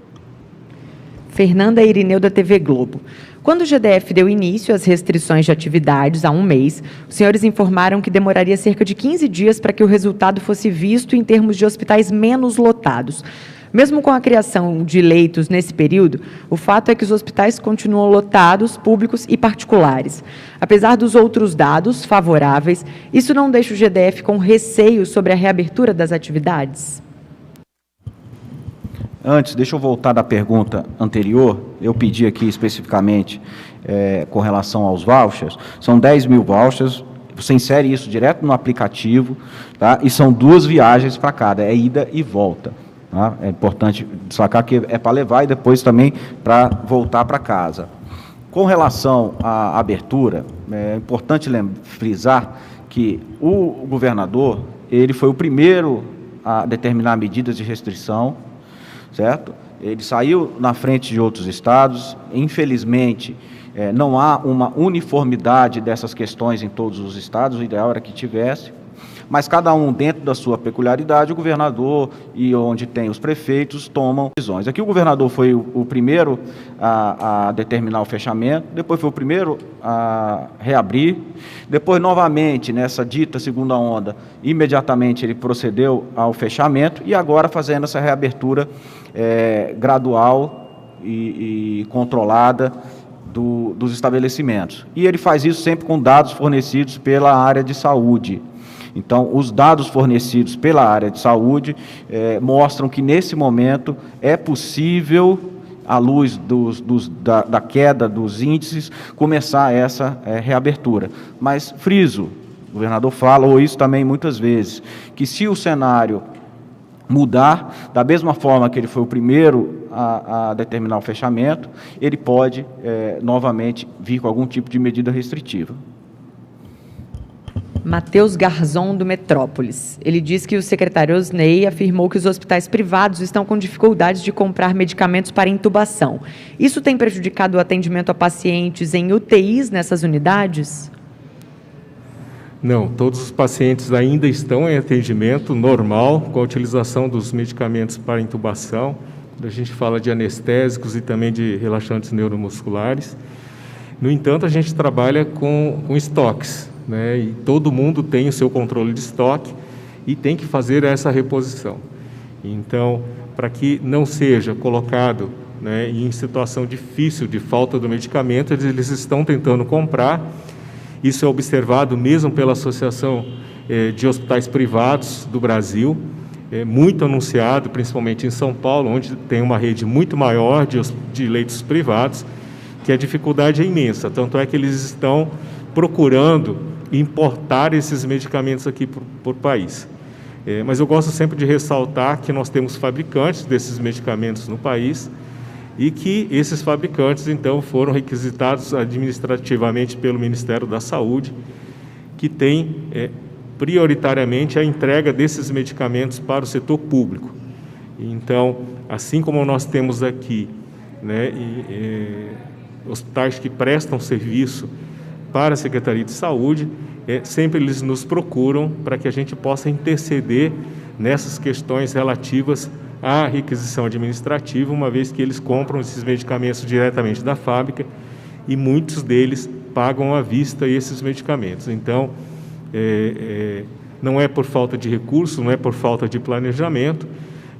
Fernanda Irineu, da TV Globo. Quando o GDF deu início às restrições de atividades há um mês, os senhores informaram que demoraria cerca de 15 dias para que o resultado fosse visto em termos de hospitais menos lotados. Mesmo com a criação de leitos nesse período, o fato é que os hospitais continuam lotados, públicos e particulares. Apesar dos outros dados favoráveis, isso não deixa o GDF com receio sobre a reabertura das atividades? Antes, deixa eu voltar da pergunta anterior. Eu pedi aqui especificamente com relação aos vouchers. São 10 mil vouchers, você insere isso direto no aplicativo, tá? E são 2 viagens para cada, é ida e volta. Tá? É importante destacar que é para levar e depois também para voltar para casa. Com relação à abertura, é importante frisar que o governador, ele foi o primeiro a determinar medidas de restrição, certo? Ele saiu na frente de outros estados. Infelizmente, não há uma uniformidade dessas questões em todos os estados, o ideal era que tivesse, mas cada um dentro da sua peculiaridade, o governador e onde tem os prefeitos tomam decisões. Aqui o governador foi o primeiro a determinar o fechamento, depois foi o primeiro a reabrir, depois novamente nessa dita segunda onda, imediatamente ele procedeu ao fechamento e agora fazendo essa reabertura gradual e controlada dos estabelecimentos. E ele faz isso sempre com dados fornecidos pela área de saúde. Então, os dados fornecidos pela área de saúde mostram que, nesse momento, é possível, à luz da queda dos índices, começar essa reabertura. Mas, friso, o governador falou isso também muitas vezes, que se o cenário mudar, da mesma forma que ele foi o primeiro a determinar o fechamento, ele pode, novamente, vir com algum tipo de medida restritiva. Matheus Garzon, do Metrópolis. Ele diz que o secretário Osney afirmou que os hospitais privados estão com dificuldades de comprar medicamentos para intubação. Isso tem prejudicado o atendimento a pacientes em UTIs nessas unidades? Não, todos os pacientes ainda estão em atendimento normal, com a utilização dos medicamentos para intubação. Quando a gente fala de anestésicos e também de relaxantes neuromusculares. No entanto, a gente trabalha com estoques, né? E todo mundo tem o seu controle de estoque e tem que fazer essa reposição. Então, para que não seja colocado, né, em situação difícil de falta do medicamento, eles estão tentando comprar. Isso é observado mesmo pela Associação de Hospitais Privados do Brasil, muito anunciado, principalmente em São Paulo, onde tem uma rede muito maior de leitos privados, que a dificuldade é imensa. Tanto é que eles estão procurando importar esses medicamentos aqui por país. Mas eu gosto sempre de ressaltar que nós temos fabricantes desses medicamentos no país e que esses fabricantes, então, foram requisitados administrativamente pelo Ministério da Saúde, que tem prioritariamente a entrega desses medicamentos para o setor público. Então, assim como nós temos aqui, né, hospitais que prestam serviço para a Secretaria de Saúde, sempre eles nos procuram para que a gente possa interceder nessas questões relativas à requisição administrativa, uma vez que eles compram esses medicamentos diretamente da fábrica e muitos deles pagam à vista esses medicamentos. Então, não é por falta de recurso, não é por falta de planejamento,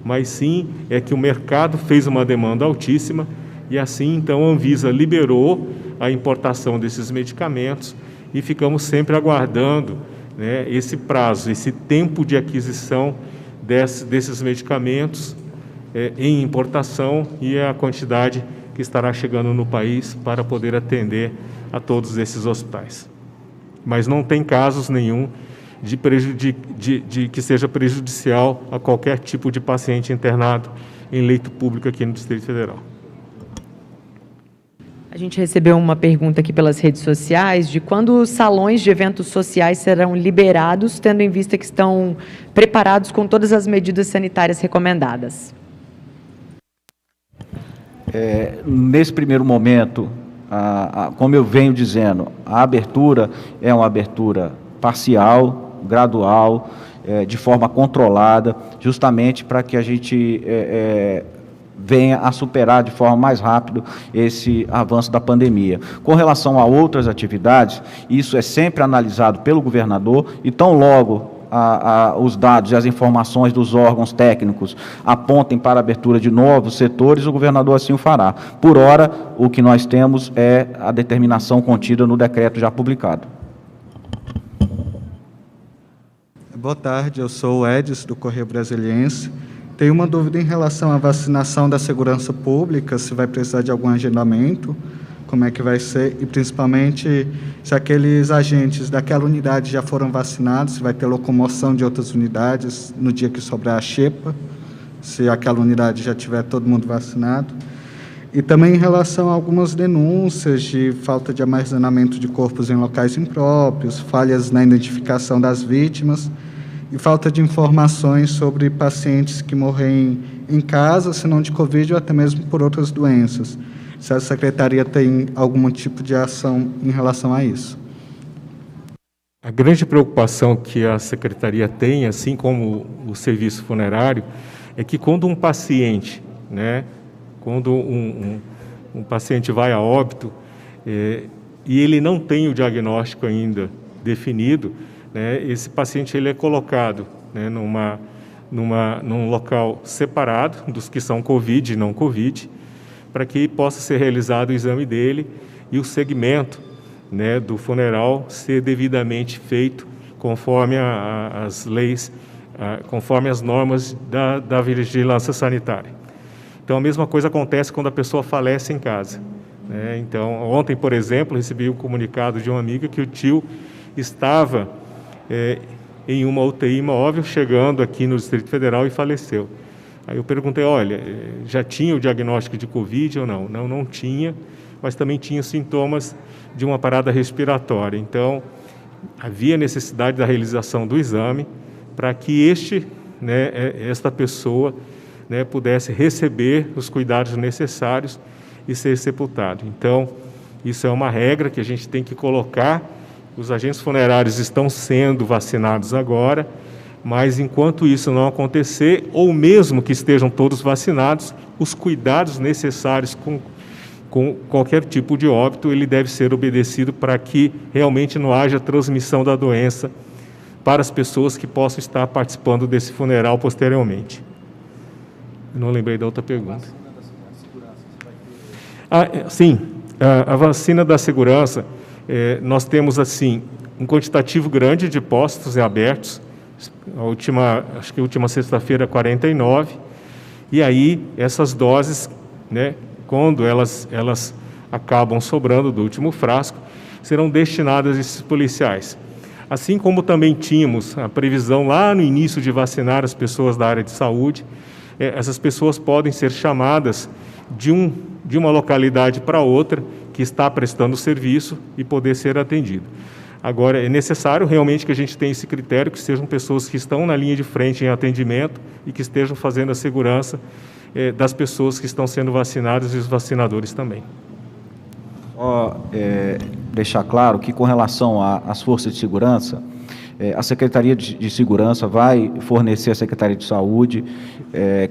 mas sim é que o mercado fez uma demanda altíssima e assim, então, a Anvisa liberou a importação desses medicamentos e ficamos sempre aguardando, né, esse prazo, esse tempo de aquisição desses medicamentos em importação e a quantidade que estará chegando no país para poder atender a todos esses hospitais. Mas não tem casos nenhum de que seja prejudicial a qualquer tipo de paciente internado em leito público aqui no Distrito Federal. A gente recebeu uma pergunta aqui pelas redes sociais de quando os salões de eventos sociais serão liberados, tendo em vista que estão preparados com todas as medidas sanitárias recomendadas. Nesse primeiro momento, como eu venho dizendo, a abertura é uma abertura parcial, gradual, de forma controlada, justamente para que a gente venha a superar de forma mais rápida esse avanço da pandemia. Com relação a outras atividades, isso é sempre analisado pelo governador e tão logo os dados e as informações dos órgãos técnicos apontem para a abertura de novos setores, o governador assim o fará. Por hora, o que nós temos é a determinação contida no decreto já publicado. Boa tarde, eu sou o Edson, do Correio Brasiliense. Tenho uma dúvida em relação à vacinação da segurança pública, se vai precisar de algum agendamento, como é que vai ser, e principalmente se aqueles agentes daquela unidade já foram vacinados, se vai ter locomoção de outras unidades no dia que sobrar a xepa, se aquela unidade já tiver todo mundo vacinado. E também em relação a algumas denúncias de falta de armazenamento de corpos em locais impróprios, falhas na identificação das vítimas e falta de informações sobre pacientes que morrem em casa, se não de Covid ou até mesmo por outras doenças. Se a Secretaria tem algum tipo de ação em relação a isso. A grande preocupação que a Secretaria tem, assim como o serviço funerário, é que quando um paciente, né, quando um paciente vai a óbito e ele não tem o diagnóstico ainda definido, né, esse paciente ele é colocado, né, num local separado dos que são Covid e não Covid, para que possa ser realizado o exame dele e o segmento, né, do funeral ser devidamente feito conforme as leis, conforme as normas da vigilância sanitária. Então, a mesma coisa acontece quando a pessoa falece em casa, né? Então, ontem, por exemplo, recebi um comunicado de uma amiga que o tio estava em uma UTI móvel, chegando aqui no Distrito Federal e faleceu. Aí eu perguntei, olha, já tinha o diagnóstico de Covid ou não? Não, não tinha, mas também tinha sintomas de uma parada respiratória. Então, havia necessidade da realização do exame para que esta pessoa, né, pudesse receber os cuidados necessários e ser sepultado. Então, isso é uma regra que a gente tem que colocar. Os agentes funerários estão sendo vacinados agora, mas enquanto isso não acontecer, ou mesmo que estejam todos vacinados, os cuidados necessários com qualquer tipo de óbito, ele deve ser obedecido para que realmente não haja transmissão da doença para as pessoas que possam estar participando desse funeral posteriormente. Eu não lembrei da outra pergunta. Sim, a vacina da segurança, nós temos assim um quantitativo grande de postos abertos. Acho que a última sexta-feira 49, e aí essas doses, né, quando elas acabam sobrando do último frasco, serão destinadas a esses policiais. Assim como também tínhamos a previsão lá no início de vacinar as pessoas da área de saúde, essas pessoas podem ser chamadas de uma localidade para outra que está prestando serviço e poder ser atendido. Agora, é necessário realmente que a gente tenha esse critério, que sejam pessoas que estão na linha de frente em atendimento e que estejam fazendo a segurança das pessoas que estão sendo vacinadas e os vacinadores também. Só deixar claro que, com relação às forças de segurança, a Secretaria de Segurança vai fornecer à Secretaria de Saúde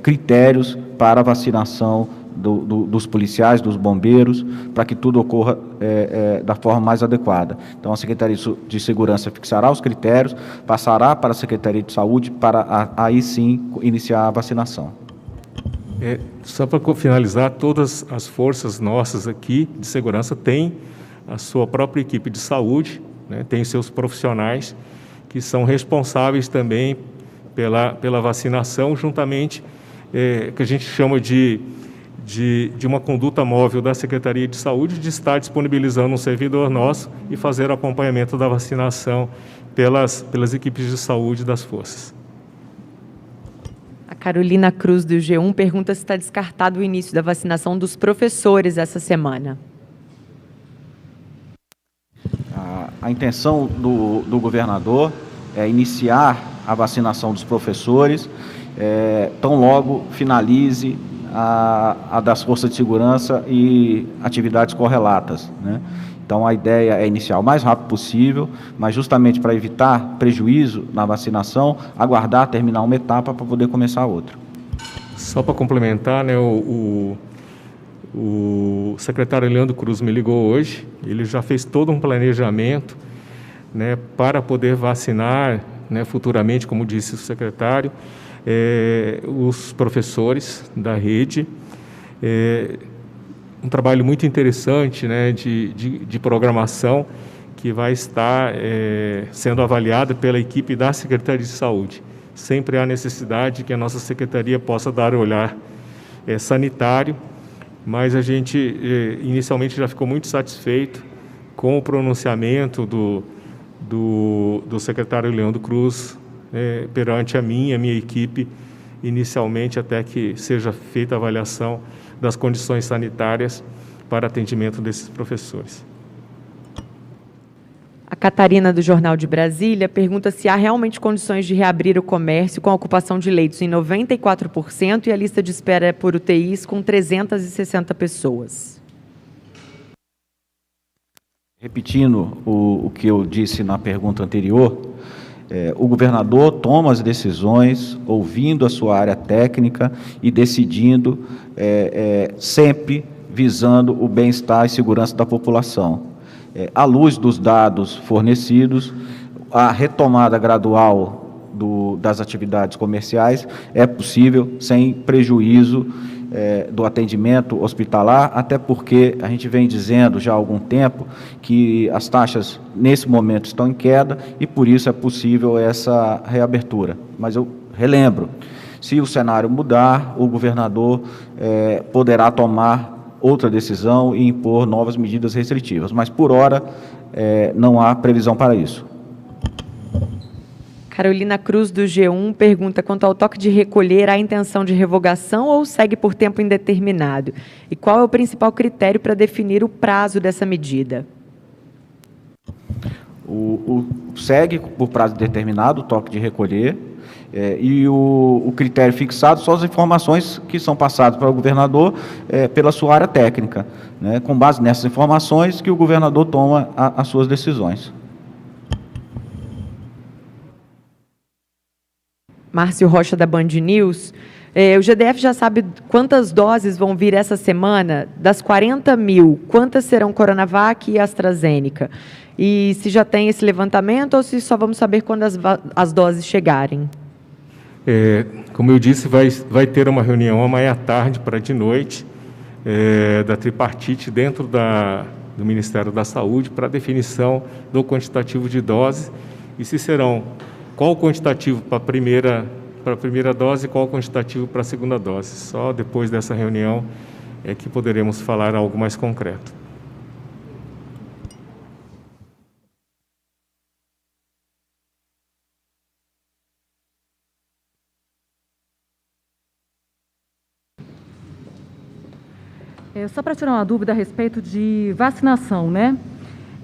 critérios para a vacinação dos policiais, dos bombeiros, para que tudo ocorra da forma mais adequada. Então, a Secretaria de Segurança fixará os critérios, passará para a Secretaria de Saúde para aí sim iniciar a vacinação. Só para finalizar, todas as forças nossas aqui de segurança têm a sua própria equipe de saúde, né, tem seus profissionais que são responsáveis também pela vacinação, juntamente que a gente chama de uma conduta móvel da Secretaria de Saúde, de estar disponibilizando um servidor nosso e fazer o acompanhamento da vacinação pelas equipes de saúde das forças. A Carolina Cruz, do G1, pergunta se está descartado o início da vacinação dos professores essa semana. A intenção do governador é iniciar a vacinação dos professores, tão logo finalize a das forças de segurança e atividades correlatas, né? Então, a ideia é iniciar o mais rápido possível, mas justamente para evitar prejuízo na vacinação, aguardar terminar uma etapa para poder começar outra. Só para complementar, né, o secretário Leandro Cruz me ligou hoje, ele já fez todo um planejamento, né, para poder vacinar, né, futuramente, como disse o secretário, os professores da rede. Um trabalho muito interessante, né, de programação que vai estar sendo avaliada pela equipe da Secretaria de Saúde. Sempre há necessidade que a nossa Secretaria possa dar o olhar sanitário, mas a gente inicialmente já ficou muito satisfeito com o pronunciamento do secretário Leandro Cruz perante a minha equipe, inicialmente até que seja feita a avaliação das condições sanitárias para atendimento desses professores. A Catarina, do Jornal de Brasília, pergunta se há realmente condições de reabrir o comércio com a ocupação de leitos em 94% e a lista de espera por UTIs com 360 pessoas. Repetindo o que eu disse na pergunta anterior, o governador toma as decisões ouvindo a sua área técnica e decidindo sempre visando o bem-estar e segurança da população. À luz dos dados fornecidos, a retomada gradual das atividades comerciais é possível sem prejuízo do atendimento hospitalar, até porque a gente vem dizendo já há algum tempo que as taxas nesse momento estão em queda e por isso é possível essa reabertura. Mas eu relembro, se o cenário mudar, o governador poderá tomar outra decisão e impor novas medidas restritivas, mas por hora não há previsão para isso. Carolina Cruz, do G1, pergunta quanto ao toque de recolher, há intenção de revogação ou segue por tempo indeterminado? E qual é o principal critério para definir o prazo dessa medida? Segue por prazo determinado o toque de recolher, e o critério fixado são as informações que são passadas para o governador pela sua área técnica, né? Com base nessas informações que o governador toma as suas decisões. Márcio Rocha, da Band News. O GDF já sabe quantas doses vão vir essa semana? Das 40 mil, quantas serão Coronavac e AstraZeneca? E se já tem esse levantamento ou se só vamos saber quando as doses chegarem? Como eu disse, vai ter uma reunião amanhã à tarde para de noite da tripartite dentro do Ministério da Saúde para definição do quantitativo de doses e se serão qual o quantitativo para a primeira dose e qual o quantitativo para a segunda dose. Só depois dessa reunião é que poderemos falar algo mais concreto. Só para tirar uma dúvida a respeito de vacinação, né?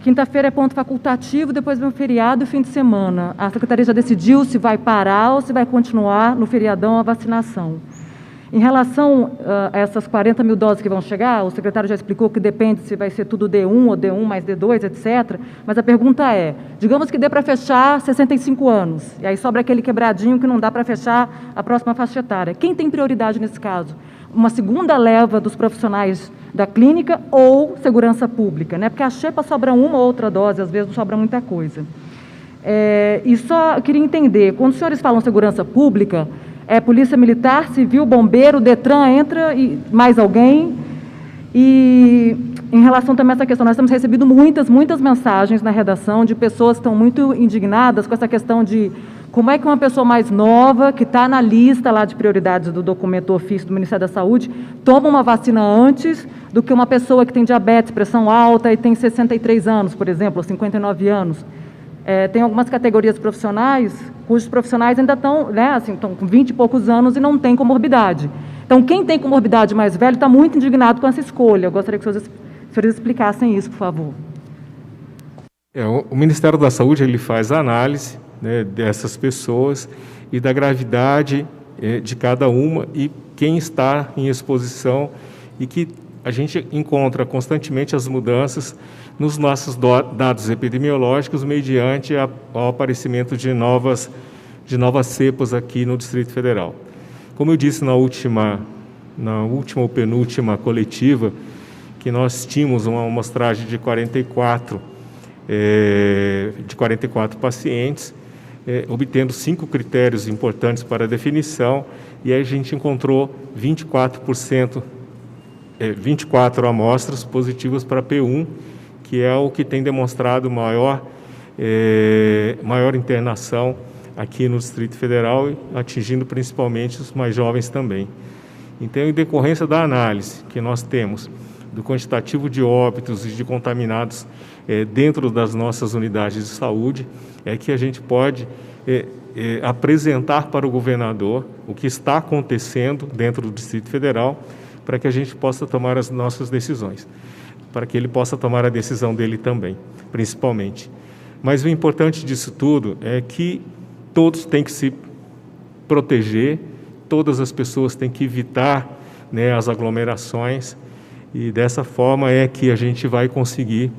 Quinta-feira é ponto facultativo, depois vem o feriado e fim de semana. A Secretaria já decidiu se vai parar ou se vai continuar no feriadão a vacinação. Em relação a essas 40 mil doses que vão chegar, o secretário já explicou que depende se vai ser tudo D1 ou D1 mais D2, etc. Mas a pergunta é, digamos que dê para fechar 65 anos, e aí sobra aquele quebradinho que não dá para fechar a próxima faixa etária. Quem tem prioridade nesse caso? Uma segunda leva dos profissionais da clínica ou segurança pública, né? Porque a xepa sobra uma ou outra dose, às vezes não sobra muita coisa. E só queria entender, quando os senhores falam segurança pública, é Polícia Militar, Civil, Bombeiro, Detran, entra e mais alguém? E em relação também a essa questão, nós temos recebido muitas mensagens na redação de pessoas que estão muito indignadas com essa questão de como é que uma pessoa mais nova, que está na lista lá de prioridades do documento ofício do Ministério da Saúde, toma uma vacina antes do que uma pessoa que tem diabetes, pressão alta e tem 63 anos, por exemplo, ou 59 anos. Tem algumas categorias profissionais, cujos profissionais ainda estão, né, assim, estão com 20 e poucos anos e não têm comorbidade. Então, quem tem comorbidade mais velho está muito indignado com essa escolha. Eu gostaria que os senhores explicassem isso, por favor. O Ministério da Saúde ele faz a análise, né, dessas pessoas e da gravidade de cada uma e quem está em exposição, e que a gente encontra constantemente as mudanças nos nossos dados epidemiológicos mediante o aparecimento de novas cepas aqui no Distrito Federal. Como eu disse na última ou penúltima coletiva, que nós tínhamos uma amostragem de 44 pacientes, obtendo 5 critérios importantes para a definição, e aí a gente encontrou 24% 24 amostras positivas para P1, que é o que tem demonstrado maior internação aqui no Distrito Federal, atingindo principalmente os mais jovens também. Então, em decorrência da análise que nós temos do quantitativo de óbitos e de contaminados dentro das nossas unidades de saúde, é que a gente pode apresentar para o governador o que está acontecendo dentro do Distrito Federal, para que a gente possa tomar as nossas decisões, para que ele possa tomar a decisão dele também, principalmente. Mas o importante disso tudo é que todos têm que se proteger, todas as pessoas têm que evitar, né, as aglomerações, e dessa forma é que a gente vai conseguir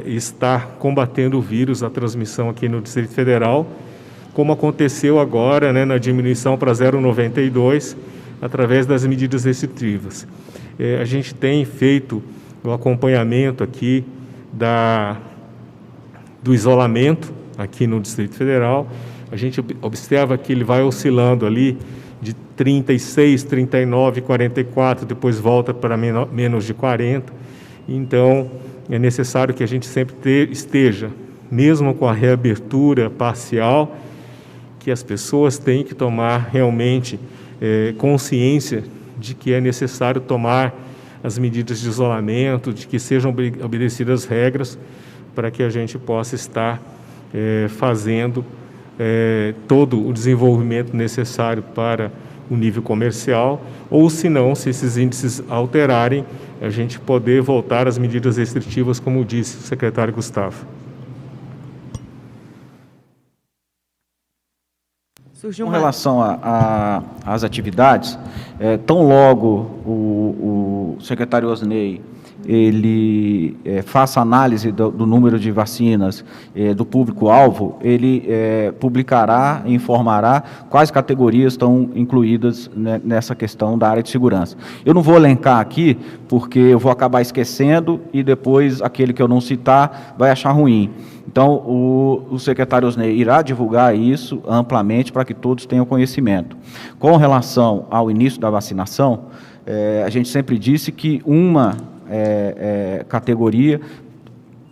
estar combatendo o vírus, a transmissão aqui no Distrito Federal, como aconteceu agora, né, na diminuição para 0,92, através das medidas restritivas. A gente tem feito o acompanhamento aqui do isolamento aqui no Distrito Federal. A gente observa que ele vai oscilando ali de 36, 39, 44, depois volta para menos de 40. Então, é necessário que a gente sempre esteja, mesmo com a reabertura parcial, que as pessoas têm que tomar realmente consciência de que é necessário tomar as medidas de isolamento, de que sejam obedecidas as regras, para que a gente possa estar fazendo todo o desenvolvimento necessário para o nível comercial, ou se não, se esses índices alterarem, a gente poder voltar às medidas restritivas, como disse o secretário Gustavo. Com relação às atividades, tão logo o secretário Osney ele faça análise do número de vacinas do público-alvo, ele publicará e informará quais categorias estão incluídas, né, nessa questão da área de segurança. Eu não vou elencar aqui, porque eu vou acabar esquecendo e depois aquele que eu não citar vai achar ruim. Então, o secretário Osney irá divulgar isso amplamente para que todos tenham conhecimento. Com relação ao início da vacinação, a gente sempre disse que uma categoria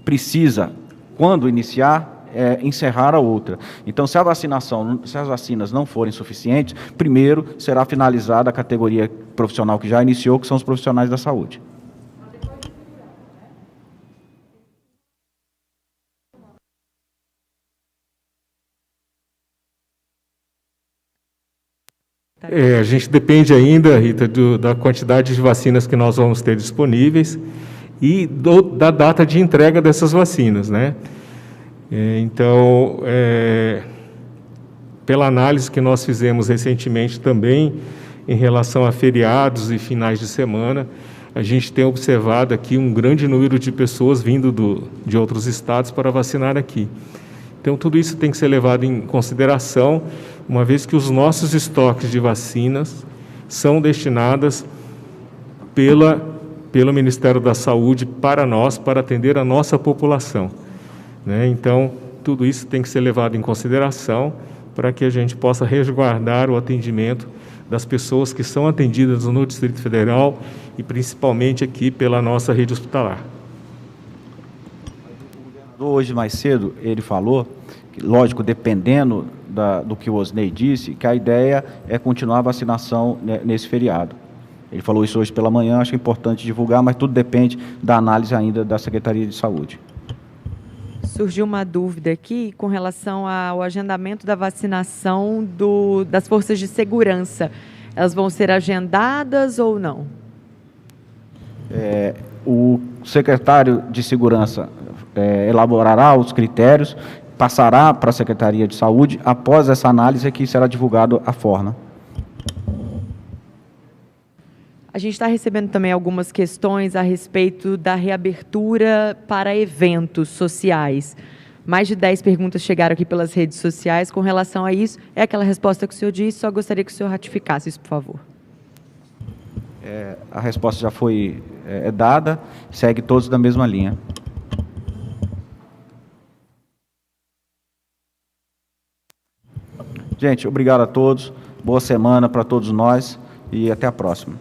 precisa, quando iniciar, encerrar a outra. Então, se as vacinas não forem suficientes, primeiro será finalizada a categoria profissional que já iniciou, que são os profissionais da saúde. A gente depende ainda, Rita, da quantidade de vacinas que nós vamos ter disponíveis, e da data de entrega dessas vacinas, né? Então, pela análise que nós fizemos recentemente também em relação a feriados e finais de semana, a gente tem observado aqui um grande número de pessoas vindo de outros estados para vacinar aqui. Então, tudo isso tem que ser levado em consideração, uma vez que os estoques de vacinas são destinadas pelo Ministério da Saúde para nós, para atender a nossa população, né? Então, tudo isso tem que ser levado em consideração para que a gente possa resguardar o atendimento das pessoas que são atendidas no Distrito Federal e principalmente aqui pela nossa rede hospitalar. Hoje, mais cedo, ele falou, que, lógico, dependendo do que o Osney disse, que a ideia é continuar a vacinação nesse feriado. Ele falou isso hoje pela manhã, acho importante divulgar, mas tudo depende da análise ainda da Secretaria de Saúde. Surgiu uma dúvida aqui com relação ao agendamento da vacinação das forças de segurança. Elas vão ser agendadas ou não? O secretário de Segurança elaborará os critérios, passará para a Secretaria de Saúde. Após essa análise, aqui será divulgado a forma. A gente está recebendo também algumas questões a respeito da reabertura para eventos sociais. Mais de 10 perguntas chegaram aqui pelas redes sociais com relação a isso. É aquela resposta que o senhor disse, só gostaria que o senhor ratificasse isso, por favor. A resposta já foi dada, segue todos da mesma linha. Gente, obrigado a todos, boa semana para todos nós e até a próxima.